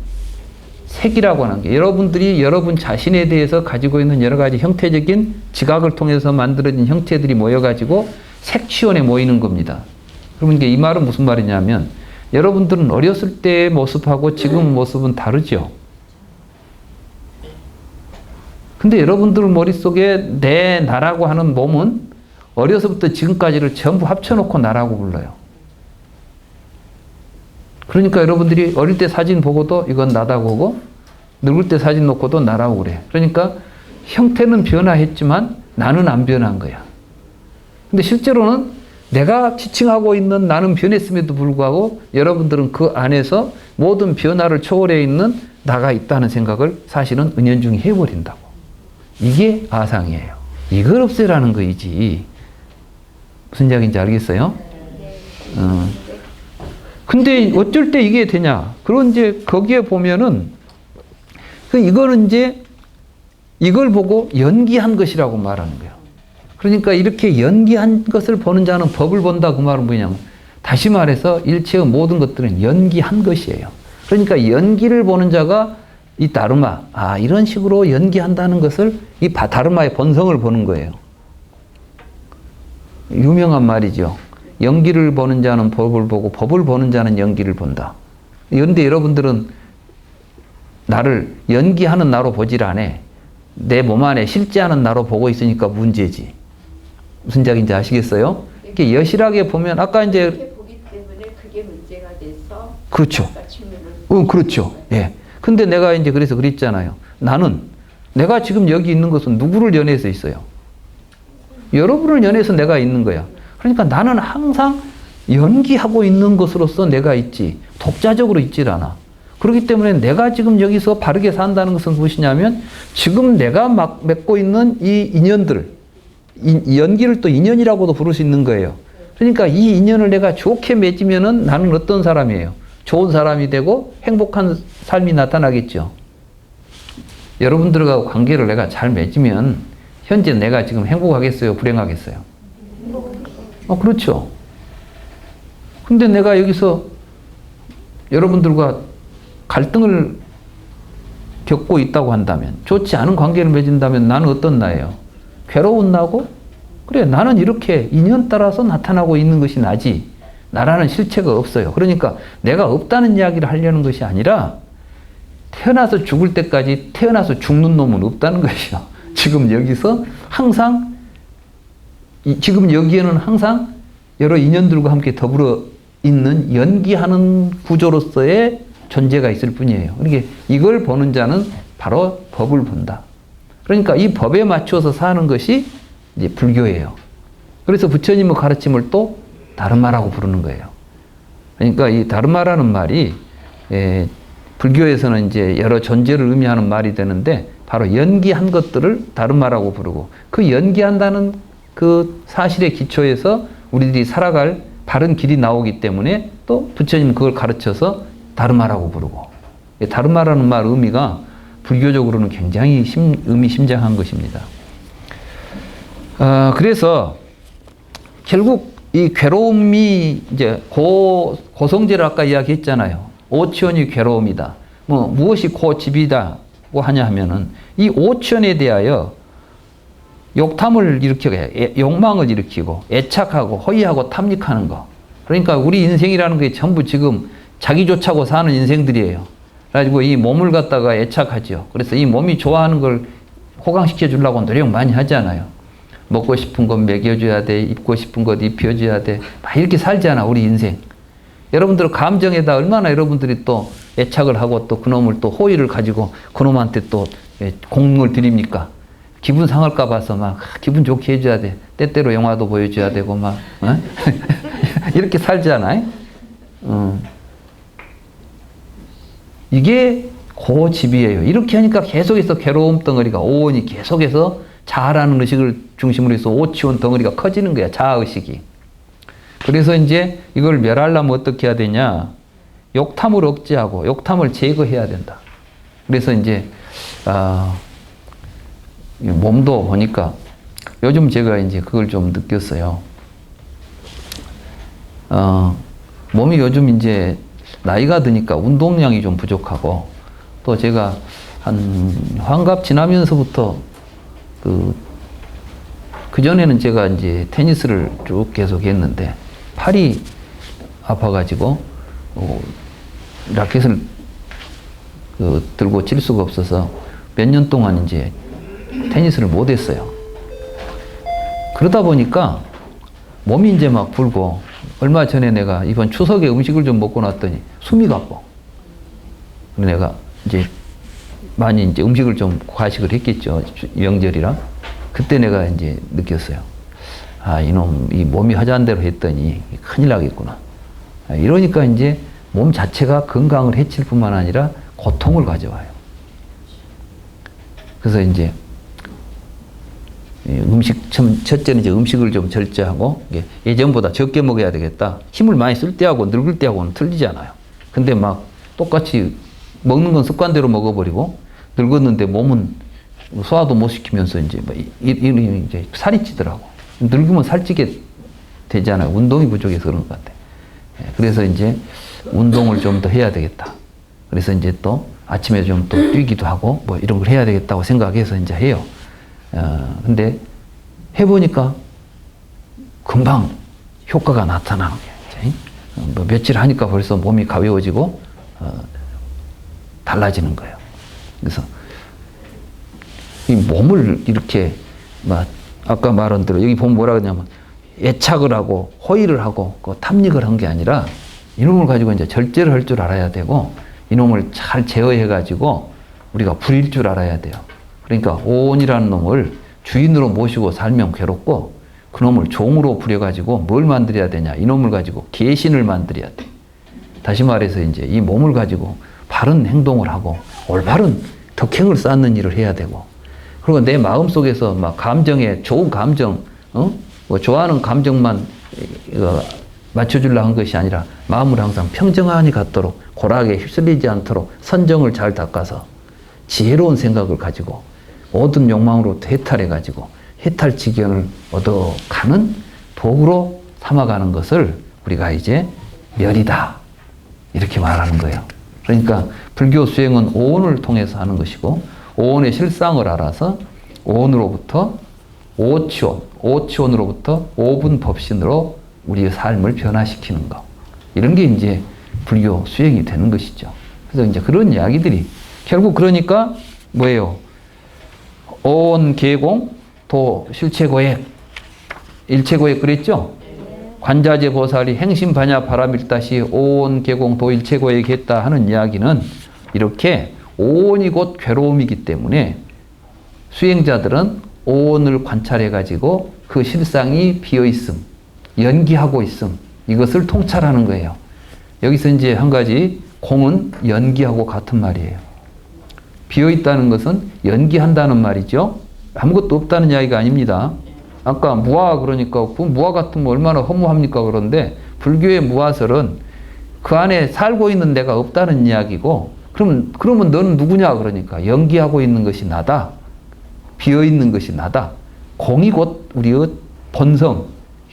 색이라고 하는 게 여러분들이 여러분 자신에 대해서 가지고 있는 여러 가지 형태적인 지각을 통해서 만들어진 형태들이 모여가지고 색취원에 모이는 겁니다. 그러면 이게 이 말은 무슨 말이냐면 여러분들은 어렸을 때의 모습하고 지금 모습은 다르죠. 근데 여러분들 머릿속에 내 나라고 하는 몸은 어려서부터 지금까지를 전부 합쳐놓고 나라고 불러요. 그러니까 여러분들이 어릴 때 사진 보고도 이건 나다고 하고 늙을 때 사진 놓고도 나라고 그래. 그러니까 형태는 변화했지만 나는 안 변한 거야. 근데 실제로는 내가 지칭하고 있는 나는 변했음에도 불구하고 여러분들은 그 안에서 모든 변화를 초월해 있는 나가 있다는 생각을 사실은 은연중에 해버린다고. 이게 아상이에요. 이걸 없애라는 거이지. 무슨 이야기인지 알겠어요? 근데 어쩔 때 이게 되냐? 그런 이제 거기에 보면은 이거는 이제 이걸 보고 연기한 것이라고 말하는 거예요. 그러니까 이렇게 연기한 것을 보는 자는 법을 본다 그 말은 뭐냐면 다시 말해서 일체의 모든 것들은 연기한 것이에요. 그러니까 연기를 보는 자가 이 다르마, 이런 식으로 연기한다는 것을 이 다르마의 본성을 보는 거예요. 유명한 말이죠. 연기를 보는 자는 법을 보고 법을 보는 자는 연기를 본다. 그런데 여러분들은 나를 연기하는 나로 보질 않아. 내 몸 안에 실제하는 나로 보고 있으니까 문제지. 무슨 이야기인지 아시겠어요? 이렇게 여실하게 보면 아까 이제 그렇게 보기 때문에 그게 문제가 돼서 그렇죠. 아까 측면을 그렇죠. 예. 근데 내가 이제 그래서 그랬잖아요. 나는 내가 지금 여기 있는 것은 누구를 연해서 있어요? 여러분을 연해서 내가 있는 거야. 그러니까 나는 항상 연기하고 있는 것으로서 내가 있지 독자적으로 있질 않아. 그렇기 때문에 내가 지금 여기서 바르게 산다는 것은 무엇이냐면 지금 내가 막 맺고 있는 이 인연들을 이 연기를 또 인연이라고도 부를 수 있는 거예요. 그러니까 이 인연을 내가 좋게 맺으면은 나는 어떤 사람이에요? 좋은 사람이 되고 행복한 삶이 나타나겠죠. 여러분들과 관계를 내가 잘 맺으면 현재 내가 지금 행복하겠어요? 불행하겠어요? 그렇죠. 근데 내가 여기서 여러분들과 갈등을 겪고 있다고 한다면, 좋지 않은 관계를 맺은다면 나는 어떤 나예요? 괴로운 나고? 그래, 나는 이렇게 인연 따라서 나타나고 있는 것이 나지. 나라는 실체가 없어요. 그러니까 내가 없다는 이야기를 하려는 것이 아니라 태어나서 죽을 때까지 태어나서 죽는 놈은 없다는 것이요. 지금 여기서 항상, 지금 여기에는 항상 여러 인연들과 함께 더불어 있는 연기하는 구조로서의 존재가 있을 뿐이에요. 그러니까 이걸 보는 자는 바로 법을 본다. 그러니까 이 법에 맞춰서 사는 것이 이제 불교예요. 그래서 부처님의 가르침을 또 다르마라고 부르는 거예요. 그러니까 이 다르마라는 말이 불교에서는 이제 여러 존재를 의미하는 말이 되는데 바로 연기한 것들을 다르마라고 부르고 그 연기한다는 그 사실의 기초에서 우리들이 살아갈 바른 길이 나오기 때문에 또 부처님은 그걸 가르쳐서 다르마라고 부르고 다르마라는 말 의미가 불교적으로는 굉장히 의미심장한 것입니다. 그래서 결국 이 괴로움이 이제 고성제를 아까 이야기했잖아요. 오천이 괴로움이다. 무엇이 고집이다고 하냐 하면은 이 오천에 대하여 욕탐을 일으키고 욕망을 일으키고 애착하고 허위하고 탐닉하는 거. 그러니까 우리 인생이라는 게 전부 지금 자기 좋자고 사는 인생들이에요. 그래가지고 이 몸을 갖다가 애착하죠. 그래서 이 몸이 좋아하는 걸 호강시켜 주려고 노력 많이 하잖아요. 먹고 싶은 것 먹여줘야 돼. 입고 싶은 것 입혀줘야 돼. 막 이렇게 살잖아, 우리 인생. 여러분들 감정에다 얼마나 여러분들이 또 애착을 하고 또 그놈을 또 호의를 가지고 그놈한테 또 공을 드립니까? 기분 상할까 봐서 막 기분 좋게 해줘야 돼. 때때로 영화도 보여줘야 되고 막 이렇게 살잖아요. 이게 고집이에요. 이렇게 하니까 계속해서 괴로움 덩어리가 오온이 계속해서 자아라는 의식을 중심으로 해서 오치원 덩어리가 커지는 거야. 자아의식이. 그래서 이제 이걸 멸하려면 어떻게 해야 되냐. 욕탐을 억제하고 욕탐을 제거해야 된다. 그래서 이제 몸도 보니까 요즘 제가 이제 그걸 좀 느꼈어요. 몸이 요즘 이제 나이가 드니까 운동량이 좀 부족하고 또 제가 한 환갑 지나면서부터 그 전에는 제가 이제 테니스를 쭉 계속 했는데 팔이 아파가지고 라켓을 들고 칠 수가 없어서 몇 년 동안 이제 테니스를 못 했어요. 그러다 보니까 몸이 이제 막 불고 얼마 전에 내가 이번 추석에 음식을 좀 먹고 났더니 숨이 가빠. 내가 이제 많이 이제 음식을 좀 과식을 했겠죠. 명절이라. 그때 내가 이제 느꼈어요. 이놈, 이 몸이 하자는 대로 했더니 큰일 나겠구나. 이러니까 이제 몸 자체가 건강을 해칠 뿐만 아니라 고통을 가져와요. 그래서 이제 첫째는 이제 음식을 좀 절제하고 예전보다 적게 먹어야 되겠다. 힘을 많이 쓸 때하고 늙을 때하고는 틀리잖아요. 근데 막 똑같이 먹는 건 습관대로 먹어버리고 늙었는데 몸은 소화도 못 시키면서 이제 이제 살이 찌더라고. 늙으면 살찌게 되잖아요. 운동이 부족해서 그런 것 같아요. 그래서 이제 운동을 좀 더 해야 되겠다. 그래서 이제 또 아침에 좀 또 뛰기도 하고 뭐 이런 걸 해야 되겠다고 생각해서 이제 해요. 근데 해보니까 금방 효과가 나타나는 거예요. 뭐 며칠 하니까 벌써 몸이 가벼워지고 달라지는 거예요. 그래서 이 몸을 이렇게 막 아까 말한 대로 여기 보면 뭐라 그러냐면 애착을 하고 호의를 하고 그 탐닉을 한 게 아니라 이놈을 가지고 이제 절제를 할 줄 알아야 되고 이놈을 잘 제어해 가지고 우리가 부릴 줄 알아야 돼요. 그러니까 오온이라는 놈을 주인으로 모시고 살면 괴롭고 그놈을 종으로 부려가지고 뭘 만들어야 되냐. 이놈을 가지고 계신을 만들어야 돼. 다시 말해서 이제 이 몸을 가지고 바른 행동을 하고 올바른 덕행을 쌓는 일을 해야 되고 그리고 내 마음 속에서 막 감정에 좋은 감정, 뭐 좋아하는 감정만 맞춰주려 한 것이 아니라 마음을 항상 평정하니 갖도록 고락에 휩쓸리지 않도록 선정을 잘 닦아서 지혜로운 생각을 가지고 모든 욕망으로부터 해탈해가지고 해탈지견을 얻어가는 도구로 삼아가는 것을 우리가 이제 멸이다 이렇게 말하는 거예요. 그러니까 불교 수행은 오온을 통해서 하는 것이고 오온의 실상을 알아서 오온으로부터 오치온, 오치온으로부터 오분법신으로 우리의 삶을 변화시키는 것 이런 게 이제 불교 수행이 되는 것이죠. 그래서 이제 그런 이야기들이 결국 그러니까 뭐예요? 오온 계공 도 실체고액 일체고액 그랬죠? 관자재 보살이 행심반야 바라밀다시 오온 계공 도 일체고액 했다 하는 이야기는 이렇게 오온이 곧 괴로움이기 때문에 수행자들은 오온을 관찰해 가지고 그 실상이 비어있음 연기하고 있음 이것을 통찰하는 거예요. 여기서 이제 한 가지 공은 연기하고 같은 말이에요. 비어있다는 것은 연기한다는 말이죠. 아무것도 없다는 이야기가 아닙니다. 아까 무화 그러니까 그 무화 같으면 얼마나 허무합니까 그런데 불교의 무화설은 그 안에 살고 있는 내가 없다는 이야기고 그러면 너는 누구냐 그러니까 연기하고 있는 것이 나다. 비어있는 것이 나다. 공이 곧 우리의 본성.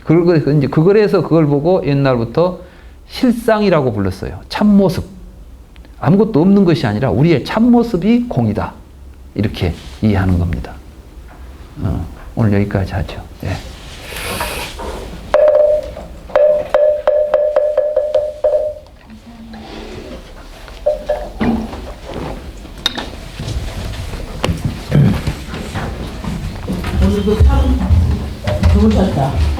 그래서 그걸 보고 옛날부터 실상이라고 불렀어요. 참모습. 아무것도 없는 것이 아니라 우리의 참모습이 공이다. 이렇게 이해하는 겁니다. 오늘 여기까지 하죠. 네. 오늘도 참 좋으셨다.